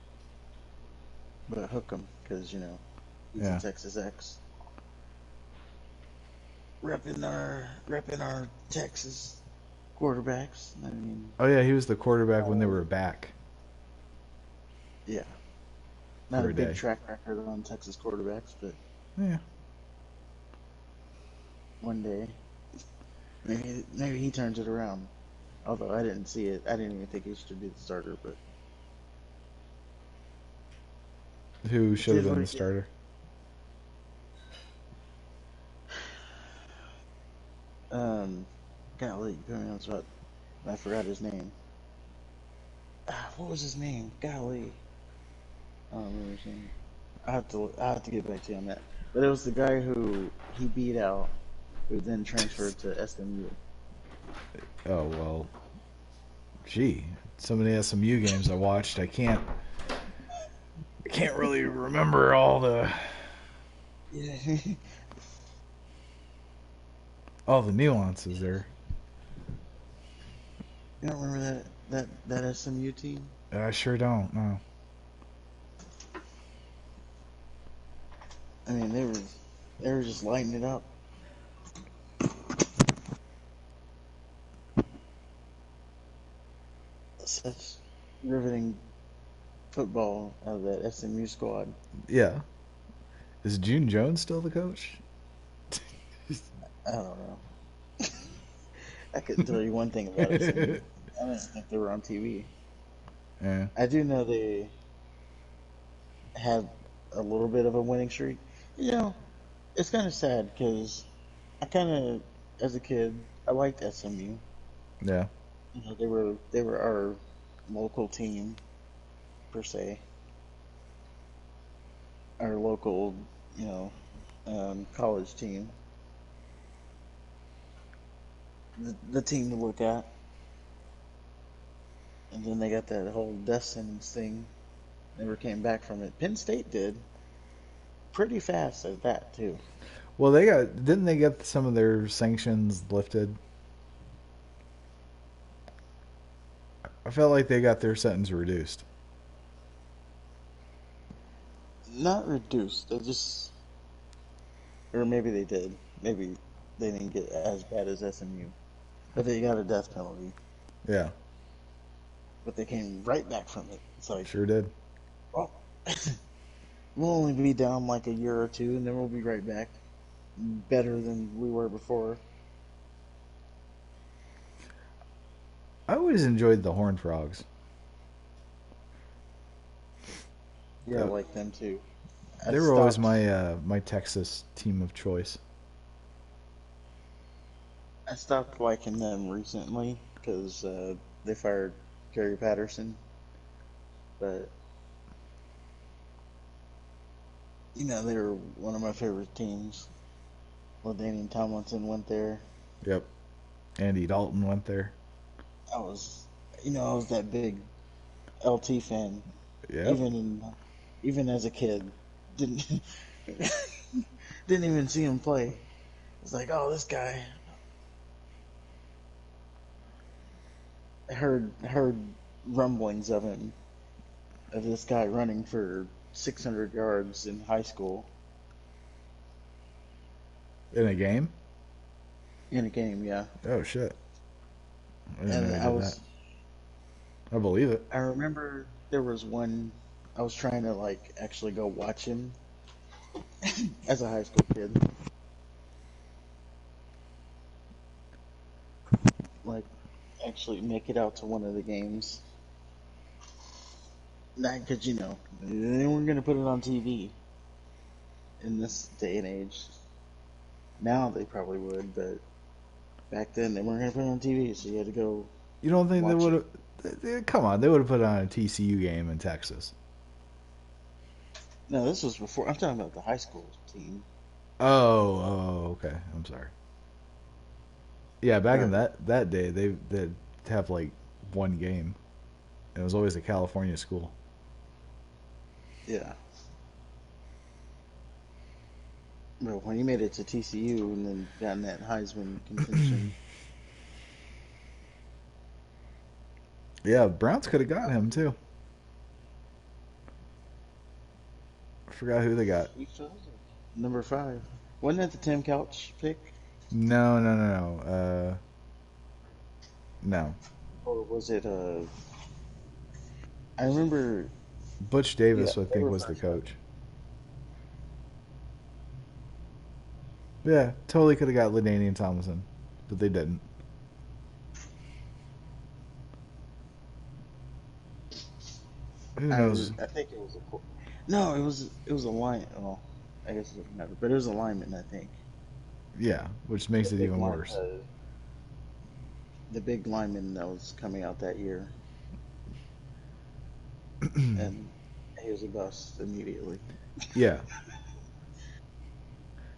Hook 'em because he's a Yeah. Texas X, repping our Texas quarterbacks. I mean, Oh yeah, he was the quarterback when they golly. were back Yeah, not for a a big day. track record on Texas quarterbacks, but Yeah. one day maybe he turns it around. Although I didn't see it, I didn't even think he should be the starter, but Who it should have did been what the it did. starter? Um, golly, you put me on the spot. I forgot his name. What was his name? Golly, I don't remember his name. I have to get back to you on that. But it was the guy who he beat out, who then transferred to SMU. Oh well, gee, so many SMU games I watched, I can't really remember Yeah, all the nuances there. you don't remember that SMU team? I sure don't. No. I mean, they were just lighting it up. Such riveting football out of that SMU squad. Yeah. Is June Jones still the coach? I don't know. I couldn't tell you one thing about SMU. I don't think they were on TV. Yeah. I do know they had a little bit of a winning streak. You know, it's kind of sad because I kind of, as a kid, I liked SMU. Yeah. They were our local team per se, our local, you know, college team, the team to look at. And then they got that whole death sentence thing. Never came back from it. Penn State did pretty fast at that too. Well, didn't they get some of their sanctions lifted? I felt like they got their sentence reduced. Not reduced. They just, or maybe they did. Maybe they didn't get as bad as SMU, but they got a death penalty. Yeah, But they came right back from it. It's like, sure did. well, we'll only be down like a year or two, and then we'll be right back, better than we were before. I always enjoyed the Horned Frogs. Yeah, I Uh, like them too. I They were always stopped. my Texas team of choice. I stopped liking them recently because they fired Gary Patterson. But they were one of my favorite teams. LaDainian Tomlinson went there. Yep. Andy Dalton went there. I was, I was that big LT fan, Yep. even even as a kid. Didn't didn't even see him play. It's like, oh, this guy. I heard rumblings of him, of this guy running for 600 yards in high school In a game? in a game. Yeah, Oh shit. I didn't and know he I did that. was. I believe it. I remember there was one. I was trying to like actually go watch him as a high school kid. Like actually make it out to one of the games. Not because they weren't gonna put it on TV in this day and age. Now they probably would, but back then they weren't gonna put it on TV, so you had to go You don't think they watch would it. have? Come on, they would have put on a TCU game in Texas. No, this was before. I'm talking about the high school team. Oh, okay. I'm sorry. Yeah, back in But that day, they'd have like one game. And it was always a California school. yeah, but when he made it to TCU and then got in that Heisman contention, Yeah, Browns could have got him too. I forgot who they got. He chose it. Number 5. Wasn't that the Tim Couch pick? No, no, no, no. No. Or was it I remember Butch yeah, Davis, I they think, were was the first up. coach. Yeah, totally could have got LaDainian Tomlinson, but they didn't. Who knows? I think it was no, it was a line. Well, I guess it doesn't matter, but it was a lineman. I think Yeah, which the makes it big even line, worse. the big lineman that was coming out that year, and he was a bust immediately. Yeah.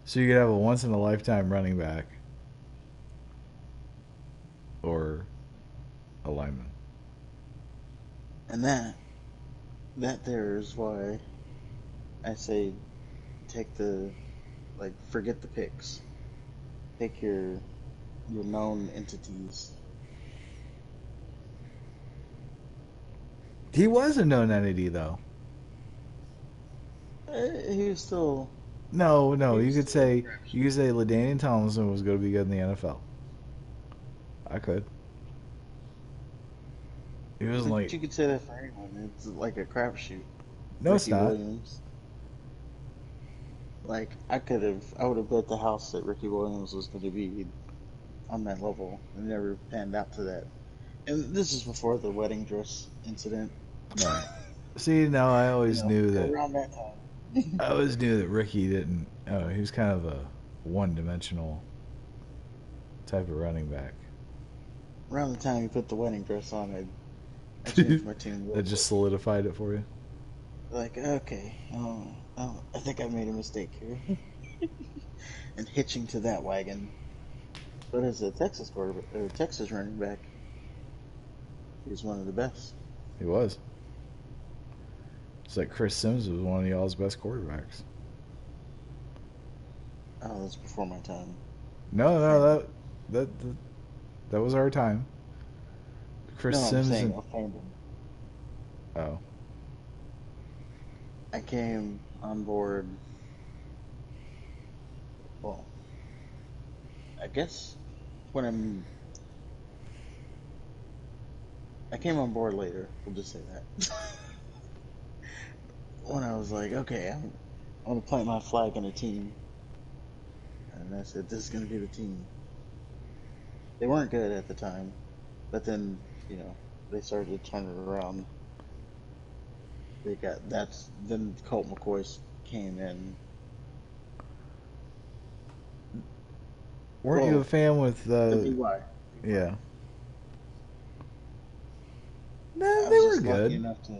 So you could have a once in a lifetime running back or a lineman. And that there is why I say take the forget the picks, take your known entities. He was a known entity, though. He was still No, no. he You was could still say a LaDainian Tomlinson was going to be good in the NFL. I could. He wasn't crapshoot. like, But you could say that for anyone. It's like a crapshoot. no, it's Ricky not. Williams. Like I would have bet the house that Ricky Williams was going to be on that level. It never panned out to that. And this is before the wedding dress incident. Right. See, now I always knew that. Around that time. I always knew that Ricky didn't. Oh, he was kind of a one-dimensional type of running back. Around the time he put the wedding dress on, I changed my tune real That just quick. solidified it for you. Like, okay, I think I made a mistake here. And hitching to that wagon. But as a Texas quarterback or Texas running back, he was one of the best. He was. It's like Chris Sims was one of y'all's best quarterbacks. Oh, that's before my time. No, no, Fandom. that was our time. Chris No, I'm Sims saying and a fandom. oh, I came on board. Well, I guess when I came on board later. We'll just say that. When I was like, okay, I'm gonna plant my flag in a team, and I said this is gonna be the team. They weren't good at the time, but then they started to turn it around. They got that's then Colt McCoy came in. weren't you a Well, fan with the BY. yeah? Nah, I they was were just lucky good. enough to.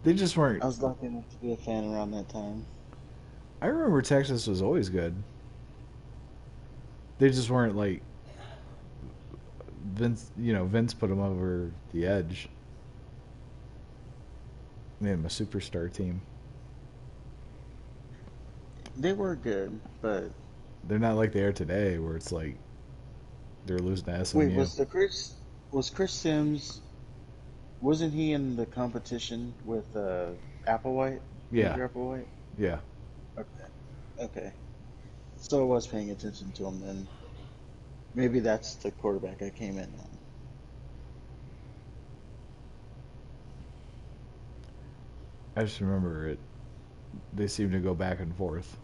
They just weren't. I was lucky enough to be a fan around that time. I remember Texas was always good. They just weren't like Vince. Vince put them over the edge. Made them a superstar team. They were good, but They're not like they are today, where it's like they're losing to wait, SMU. was Chris Sims? Wasn't he in the competition with Applewhite, Yeah, Andrew Applewhite? yeah. Okay, okay. So I was paying attention to him then. Maybe that's the quarterback I came in on. I just remember it. They seemed to go back and forth,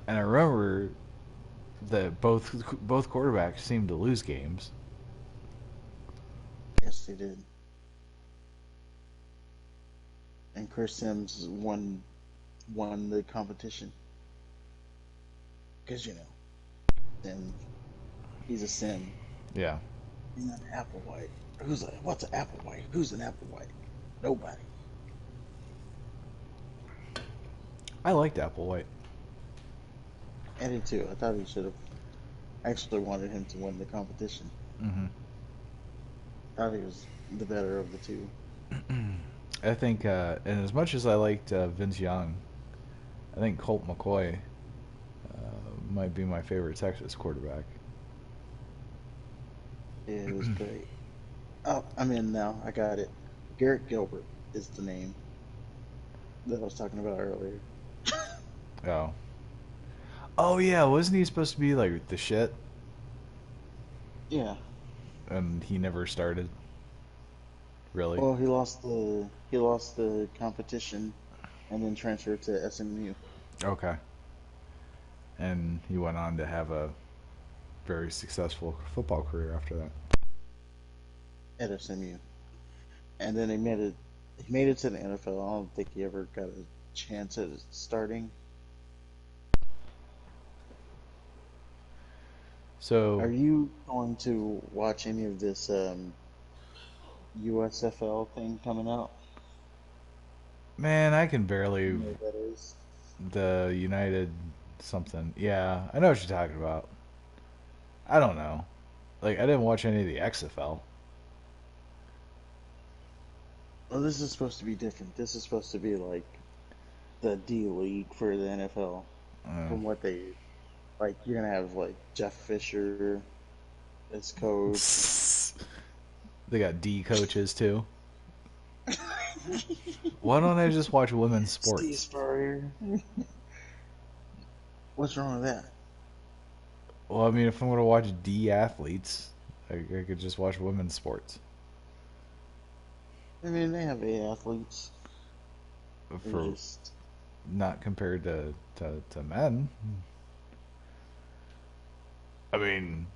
and I remember that both quarterbacks seemed to lose games. Yes, they did. And Chris Sims won the competition because Sim, he's a Sim. Yeah, He's not an Applewhite. What's an Applewhite? Who's an Applewhite? Nobody. I liked Applewhite. I did too. I thought he should have. I actually wanted him to win the competition. Hmm. Thought he was the better of the two. I think, and as much as I liked Vince Young, I think Colt McCoy might be my favorite Texas quarterback. Yeah, it was great. Oh, I'm in now. I got it. Garrett Gilbert is the name that I was talking about earlier. Oh. Oh yeah, wasn't he supposed to be like the shit? Yeah. And he never started. Really? Well, he lost the competition and then transferred to SMU. Okay. And he went on to have a very successful football career after that. At SMU, and then he made it to the NFL. I don't think he ever got a chance at starting. So, Are you going to watch any of this USFL thing coming out? man, I can You barely know what that is? the United something. Yeah, I know what you're talking about. I don't know. Like I didn't watch any of the XFL. Well, this is supposed to be different. This is supposed to be like the D League for the NFL. Uh, From what they like, you're gonna have like Jeff Fisher as coach. they got D coaches too. Why don't I just watch women's Steve sports? Spurrier. What's wrong with that? Well, I mean, if I'm gonna watch D athletes, I could just watch women's sports I mean, they have eight athletes. They're for just not compared to men. I mean,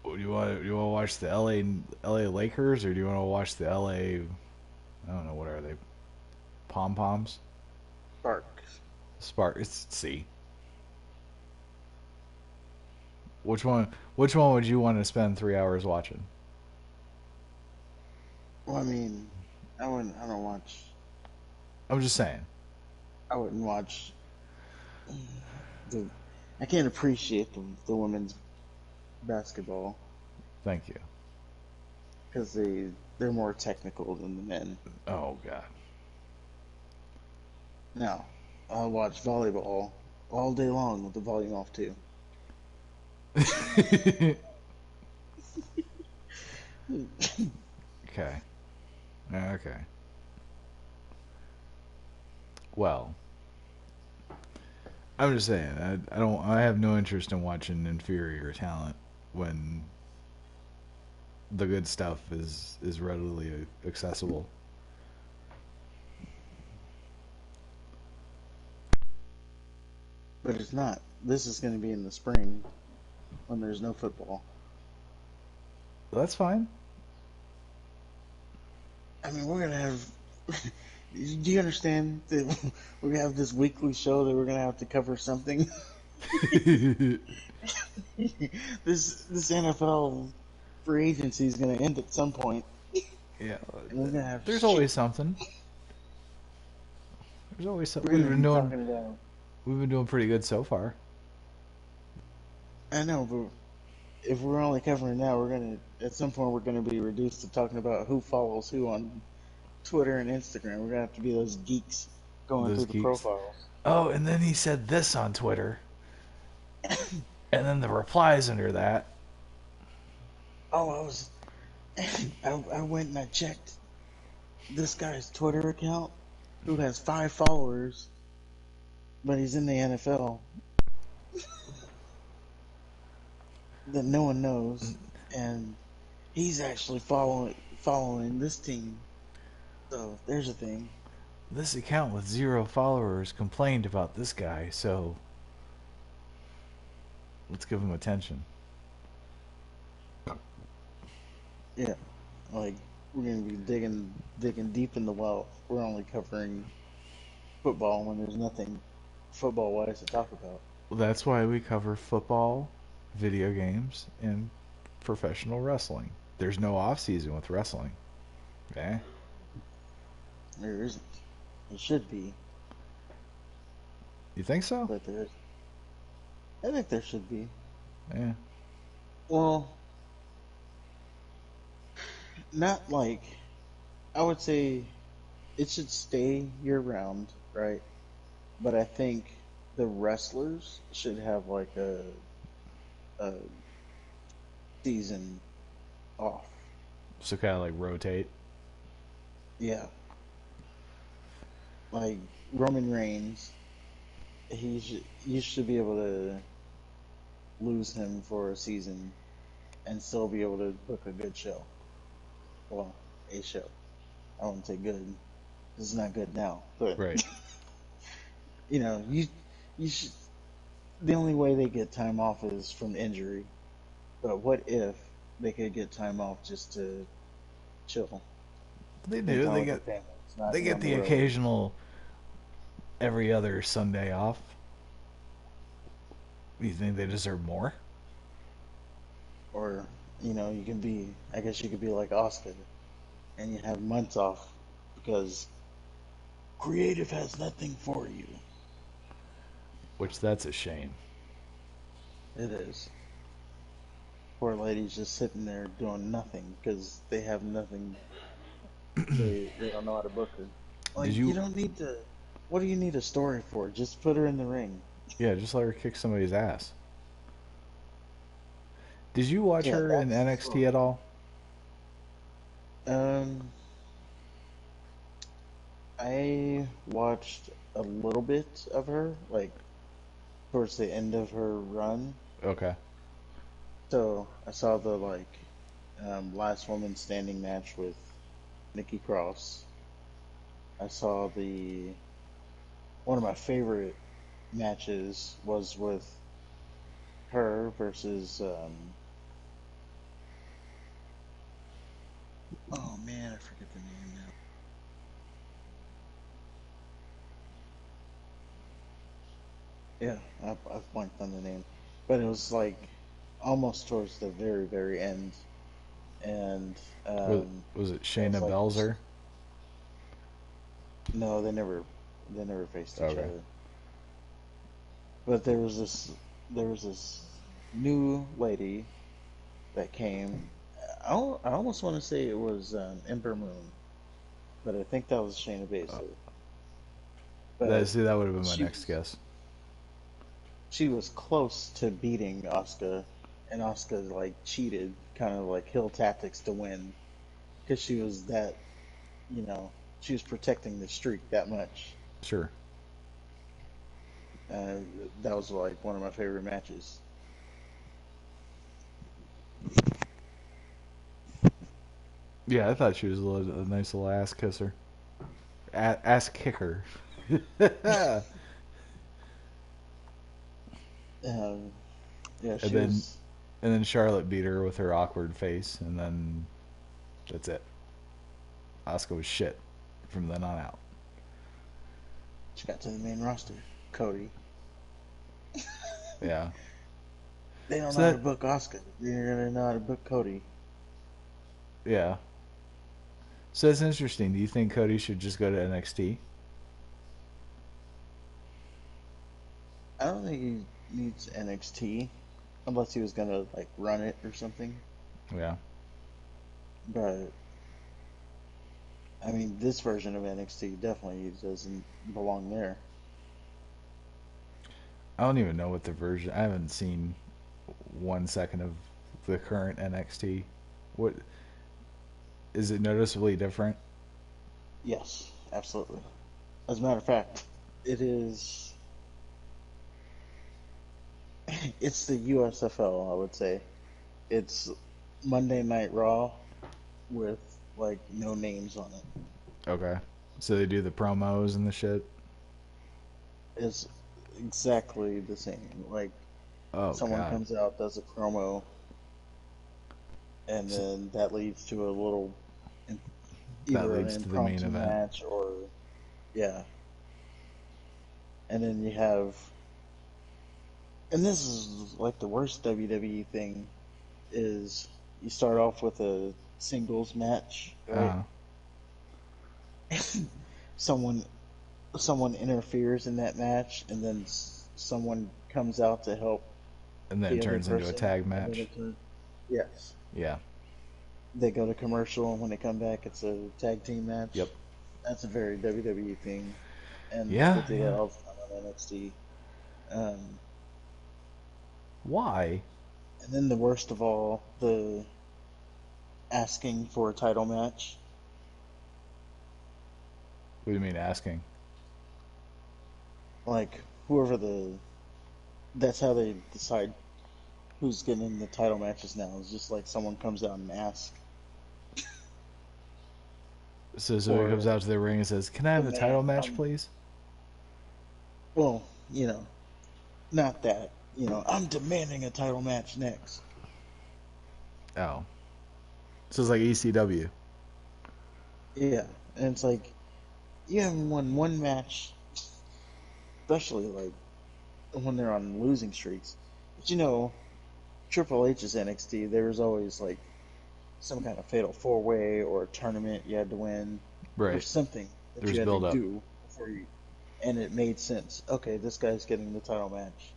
do you want to watch the LA Lakers or do you want to watch the LA? I don't know, what are they? Pom poms? sparks. Spark. It's C. Which one would you want to spend 3 hours watching? Well, I mean, I wouldn't. I don't watch. I'm just saying. I wouldn't watch the. I can't appreciate the women's basketball Thank you. because they're more technical than the men. Oh God. Now, I'll watch volleyball all day long with the volume off too. Okay. Okay. Well, I'm just saying. I don't. I have no interest in watching inferior talent when the good stuff is readily accessible. But it's not. This is going to be in the spring when there's no football. That's fine. I mean, we're gonna have. Do you understand that we're gonna have this weekly show that we're gonna have to cover something? This NFL free agency is gonna end at some point, Yeah. and we're gonna have There's shit. always something. There's always something. We're gonna be talking about. We've been doing pretty good so far. I know, but if we're only covering that, we're gonna at some point we're gonna be reduced to talking about who follows who on Twitter and Instagram. We're gonna have to be those geeks going Those through the geeks. profiles. Oh, and then he said this on Twitter, and then the replies under that. Oh, I went and I checked this guy's Twitter account, who has 5 followers, but he's in the NFL that no one knows, and he's actually following this team. So there's a thing. This account with 0 followers complained about this guy, so let's give him attention. Yeah, like we're gonna be digging deep in the well. We're only covering football when there's nothing football wise to talk about. That's why we cover football, video games, and professional wrestling. There's no off season with wrestling. Okay? There isn't. It should be, You think so? but there isn't. I think there should be. Yeah. Well, not like I would say it should stay year round, right? But I think the wrestlers should have like a season off. So kind of like rotate. Yeah, like Roman Reigns, you should be able to lose him for a season and still be able to book a good show. Well, a show. I wouldn't say good. This is not good now, but Right. you know, you should. The only way they get time off is from injury. But what if they could get time off just to chill, They spend do. time with their families, not They be get on the the road, occasional every other Sunday off. You think they deserve more? or you can be. I guess you could be like Oscar, and you have months off because creative has nothing for you. Which that's a shame. It is. Poor lady's just sitting there doing nothing because they have nothing. They don't know how to book her. Did Like you you? don't need to. What do you need a story for? Just put her in the ring. Yeah, just let her kick somebody's ass. Did you watch Yeah, her in that's the NXT story. at all? Um, I watched a little bit of her, like towards the end of her run. Okay. So I saw the last woman standing match with Nikki Cross. I saw the one of my favorite matches was with her versus oh man, I forget the name now. Yeah, I've blanked on the name, but it was like almost towards the very end, and Was was it it was Shayna like Baszler? no, they never faced each Okay. other. But there was this new lady that came. I almost want to say it was Ember Moon, but I think that was Shayna Baszler. That But see, that would have been my she next was guess. she was close to beating Asuka, and Asuka like cheated, kind of like heel tactics to win, because she was that she was protecting the streak that much. Sure. Uh, that was like one of my favorite matches. Yeah, I thought she was a nice little ass kisser. Ass kicker. and Um, yeah, she then was. and then Charlotte beat her with her awkward face, and then that's it. Asuka was shit from then on out. She got to the main roster. Cody. Yeah. They don't So know how to that book Oscar. They're gonna know how to book Cody. yeah. So that's interesting. Do you think Cody should just go to NXT? I don't think he needs NXT unless he was gonna like run it or something. Yeah. But I mean, this version of NXT definitely doesn't belong there. I don't even know what the version. I haven't seen 1 second of the current NXT. What is it noticeably different? Yes, absolutely. As a matter of fact, it is. It's the USFL, I would say. It's Monday Night Raw with like no names on it. Okay. So they do the promos and the shit. It's exactly the same. Like Oh someone god. comes out, does a promo, and So then that leads to a little that either an leads to the main impromptu event. match or yeah. And then you have and this is like the worst WWE thing is you start off with a singles match, right? Uh, someone someone interferes in that match and then someone comes out to help and then it the other turns into a person tag and then match. it's a yes. Yeah. They go to commercial and when they come back it's a tag team Yep. match. That's a very WWE thing. And they Yeah. do that Yeah. all the time on NXT. Um, Why? and then the worst of all, the asking for a title match. What do you mean asking? Like whoever that's how they decide who's getting the title matches now. It's just like someone comes out and asks, So he comes or out to the ring and says, "Can I have a title demand. match, please?" Well, not that. I'm demanding a title match next. Oh, so it's like ECW. Yeah, and it's like you haven't won one match, especially like when they're on losing streaks. But Triple H's NXT, there was always like some kind of fatal four way or a tournament you had to win or Right. something that There's you had to build up. do before and it made sense. Okay, this guy's getting the title match.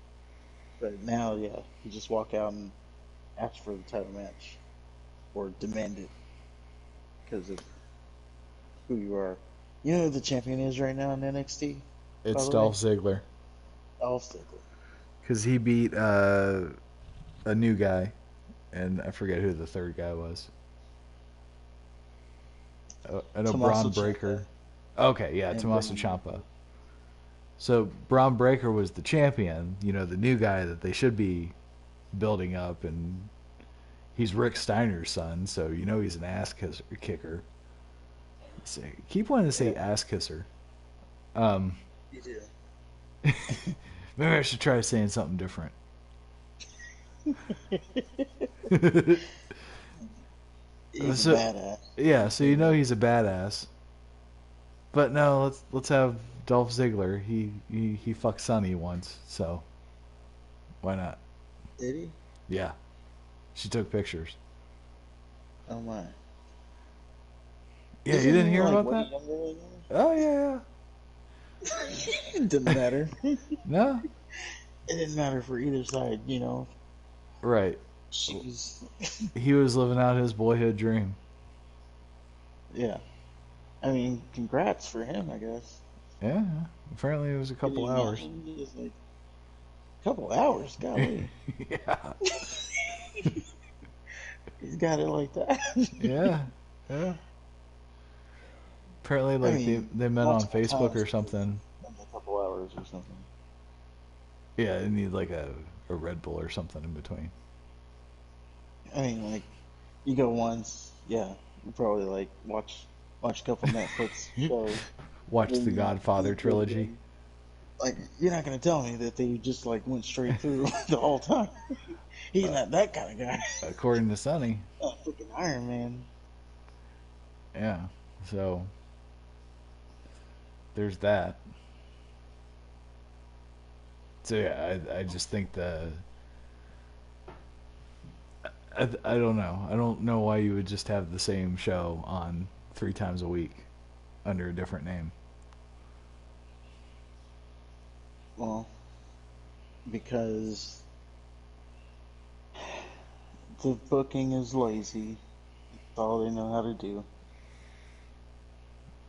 But now, yeah, you just walk out and ask for the title match or demand it because of who you are. You know who the champion is right now in NXT, by It's the Dolph way? Ziggler Dolph Ziggler. because he beat a new guy, and I forget who the third guy was. I know Tommaso Braun Ciampa Breaker. Okay, yeah, and Tommaso Braun Ciampa. Breaker. So Braun Breaker was the champion, the new guy that they should be building up, and he's Rick Steiner's son, so he's an kicker. Keep wanting to say Yeah, ass kisser. Um, you do. maybe I should try saying something different. He's a So badass. yeah, I'll so say that. he's a badass. But no, let's have Dolph Ziggler. He fucked Sonny once, so why not? Did he? Yeah, she took pictures. Oh my. Yeah, you Isn't didn't he hear like about way that? younger than Oh yeah, her? It didn't matter. It yeah. No, didn't matter for either side. right. She's, He was living out his boyhood dream. yeah. I mean, congrats for him, I guess. Yeah, apparently it was a Can couple you hours. imagine? Just like a couple hours, golly. Yeah, He's got it like that. yeah, yeah. Apparently, I like they mean, they met on multiple Facebook times or something. in a couple hours or something. Yeah, they need like a Red Bull or something in between. I mean, like you go once, yeah, you probably like watch a couple Netflix shows, Watch the then Godfather you do it trilogy. again. Like you're not gonna tell me that they just like went straight through the whole time. He's not that kind of guy. According to Sonny. Freaking Iron Man. Yeah. So there's that. So yeah, I just think I don't know. I don't know why you would just have the same show on 3 times a week under a different name. Well, because the booking is lazy. That's all they know how to do.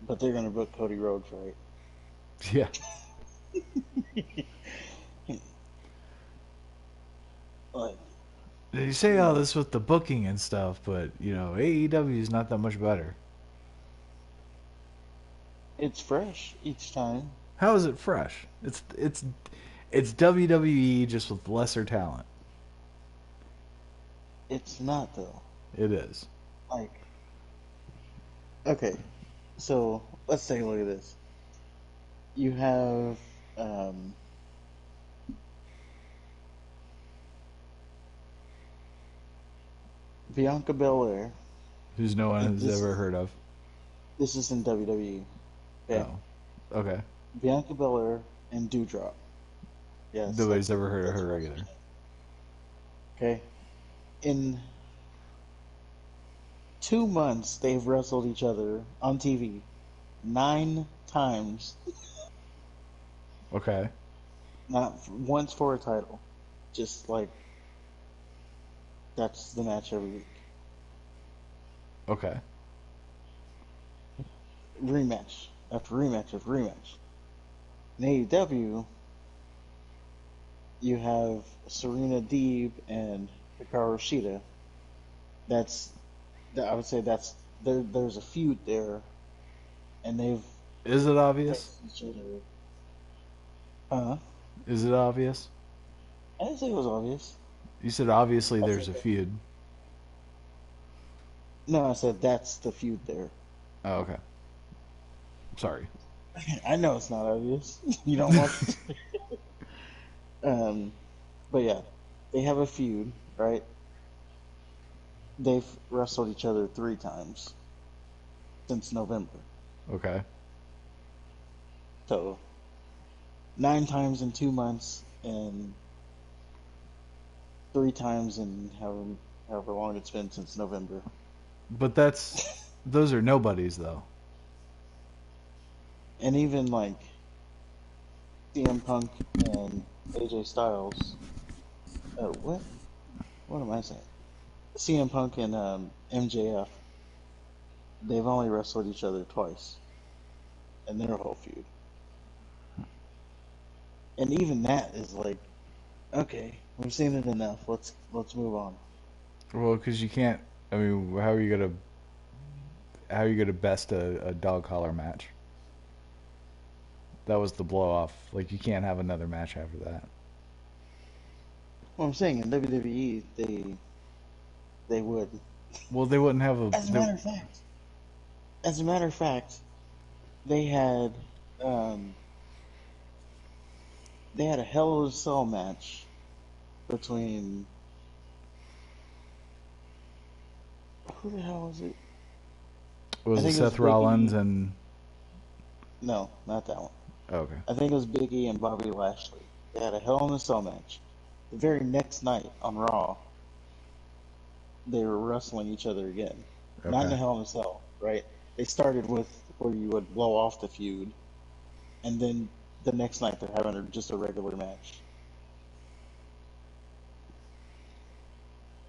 But they're gonna book Cody Rhodes, right? Yeah. Like You say you all know, this with the booking and stuff, but AEW is not that much better. it's fresh each time. How is it fresh? It's WWE just with lesser talent. It's not though. It is. Like okay, so let's take a look at this. You have um, Bianca Belair. Who's no one And has ever heard of. this is in WWE. Okay, Oh. Okay. Bianca Belair and Doudrop. Yes, Nobody's ever heard of that's her her regular. first name. Okay, in 2 months they've wrestled each other on TV 9 times, Okay. not once for a title. Just like that's the match every week. Okay. Rematch after rematch after rematch. In AEW, you have Serena Deeb and Hikaru Shida. That's I would say there's a feud there, and they've Is it obvious? faced each other. Huh? Is it obvious? I didn't say it was obvious. You said obviously I there's said a that. feud. No, I said that's the feud there. Oh, okay. Sorry. I know it's not obvious. You don't watch. Um, but yeah, they have a feud, right? They've wrestled each other 3 times since November. Okay. So 9 times in 2 months, and 3 times in however long it's been since November. But those are nobodies though. And even like CM Punk and AJ Styles. What? What am I saying? CM Punk and MJF. They've only wrestled each other twice in their whole feud. And even that is like, okay, we've seen it enough. Let's move on. Well, because you can't. I mean, how are you gonna best a dog collar match? That was the blow off. Like you can't have another match after that. What I'm saying in WWE, they would. Well, they wouldn't have a. As a matter of fact, as a matter of fact, they had um, they had a Hell of a Cell match between who the hell was it? I Was it think it was Seth Big Rollins E. and? No, not that one. Oh, okay. I think it was Big E and Bobby Lashley. They had a Hell in a Cell match. The very next night on Raw, they were wrestling each other again. Not in Okay. a Hell in a Cell, right? They started with where you would blow off the feud, and then the next night they're having just a regular match.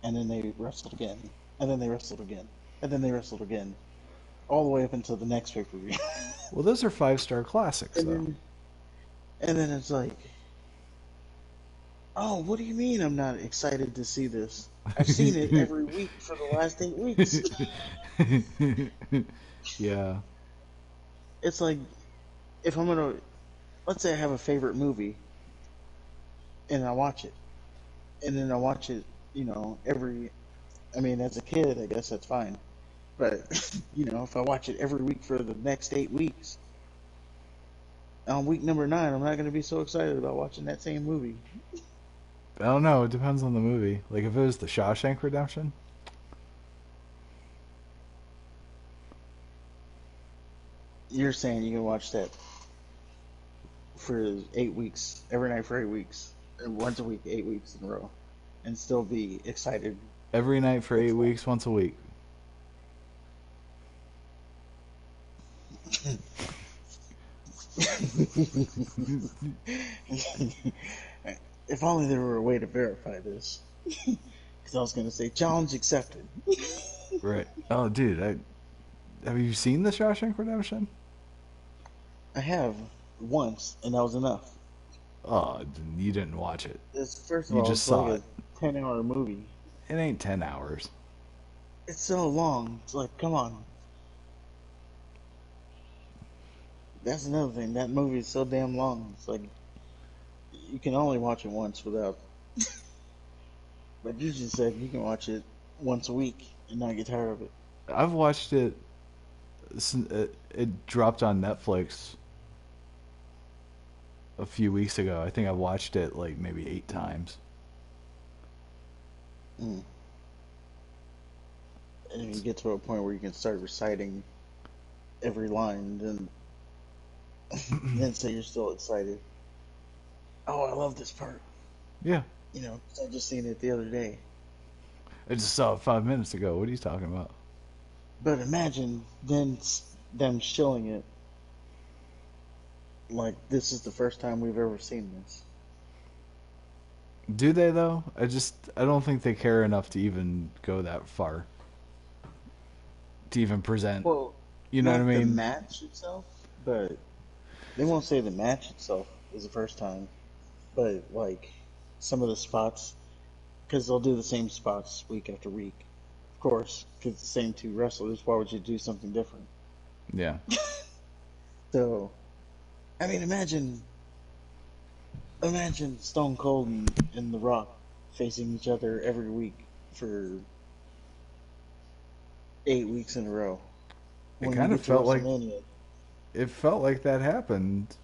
And then they wrestled again. And then they wrestled again. And then they wrestled again. All the way up until the next pay-per-view. Well, those are 5-star classics, and though. then and then it's like, oh, what do you mean I'm not excited to see this? I've seen it every week for the last 8 weeks. Yeah. It's like, if I'm gonna, let's say I have a favorite movie and I watch it, and then I watch it, I mean, as a kid, I guess that's fine. But, if I watch it every week for the next 8 weeks, on week number 9, I'm not going to be so excited about watching that same movie. I don't know. It depends on the movie. Like if it was The Shawshank Redemption. You're saying you can watch that for 8 weeks, every night for 8 weeks, and once a week, 8 weeks in a row, and still be excited. Every night for eight It's weeks, once a week. If only there were a way to verify this. Because I was going to say, challenge accepted. Right. Oh, dude. Have you seen The Shawshank Redemption? I have once, and that was enough. Oh, you didn't watch it. First of You all, just it's like saw a it. 10-hour movie. It ain't 10 hours. It's so long. It's like, come on. That's another thing. That movie is so damn long. It's like, you can only watch it once without. But you just said you can watch it once a week and not get tired of it. I've watched it. It dropped on Netflix a few weeks ago. I think I watched it like maybe 8 times. Mm. And you get to a point where you can start reciting every line, then say you're still excited. Oh, I love this part. Yeah. 'Cause I just seen it the other day. I just saw it 5 minutes ago. What are you talking about? But imagine then them showing it like this is the first time we've ever seen this. Do they though? I don't think they care enough to even go that far. To even present. Well, You know what I not the mean? match itself, but they won't say the match itself is the first time, but like some of the spots, because they'll do the same spots week after week. course, because it's the same two wrestlers. Why would you do something different? Yeah. So, I mean, imagine Stone Cold and The Rock facing each other every week for 8 weeks in a row. It When you kind of get to felt like WrestleMania, that happened,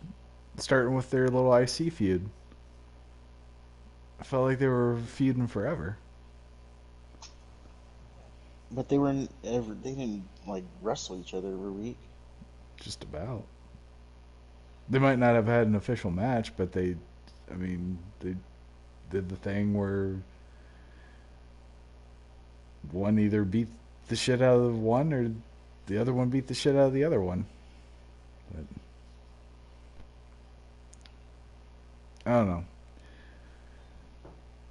starting with their little IC feud. I felt like they were feuding forever. but they didn't like wrestle each other every week. Just about. They might not have had an official match, but I mean, they did the thing where one either beat the shit out of one or the other one beat the shit out of the other one. But I don't know.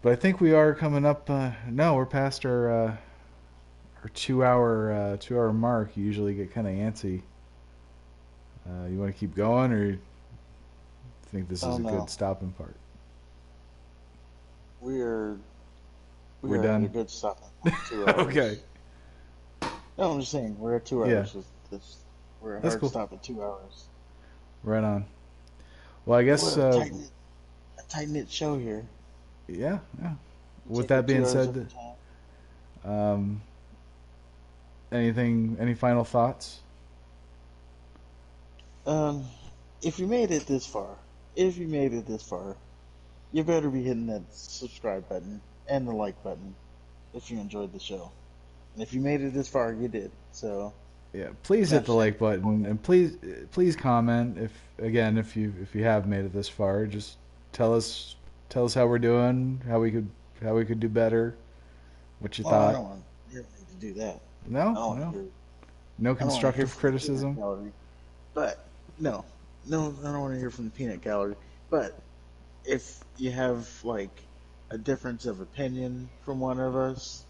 But I think we are coming up. No, we're past our 2 hour mark. You usually get kind of antsy. You want to keep going, or think this is Oh a good no, stopping part? we are we We're are at a done. good stopping point. 2 hours. Okay. No, I'm just saying we're at two Yeah, hours. We're a that's hard cool. stop at 2 hours. Right on. Well, I guess. What a tight knit show here. Yeah, yeah. You With taking that being 2 hours of said, your time. um, any final thoughts? Um, if you made it this far, if you made it this far, you better be hitting that subscribe button and the like button if you enjoyed the show. And if you made it this far, you did. So, Yeah, please hit not the saying like button, and please comment if you have made it this far. Just tell us how we're doing, how we could do better, what you well, I thought. don't want you don't need to do that. I No, don't want to no, hear. no I don't want to hear constructive from the peanut criticism. gallery. But no, no, I don't want to hear from the peanut gallery. But if you have like a difference of opinion from one of us,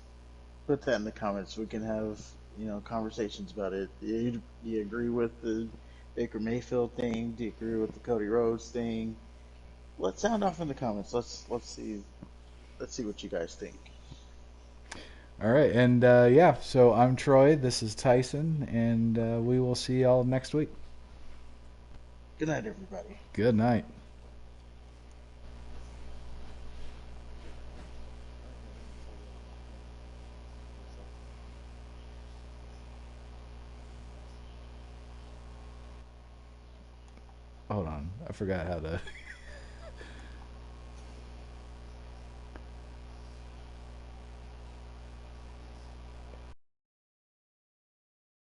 put that in the comments. We can have conversations about it. You agree with the Baker Mayfield thing? Do you agree with the Cody Rhodes thing? Let's sound off in the comments. Let's see what you guys think. All right, and yeah, so I'm Troy. This is Tyson, and we will see y'all next week. Good night, everybody. Good night. Hold on, I forgot how to.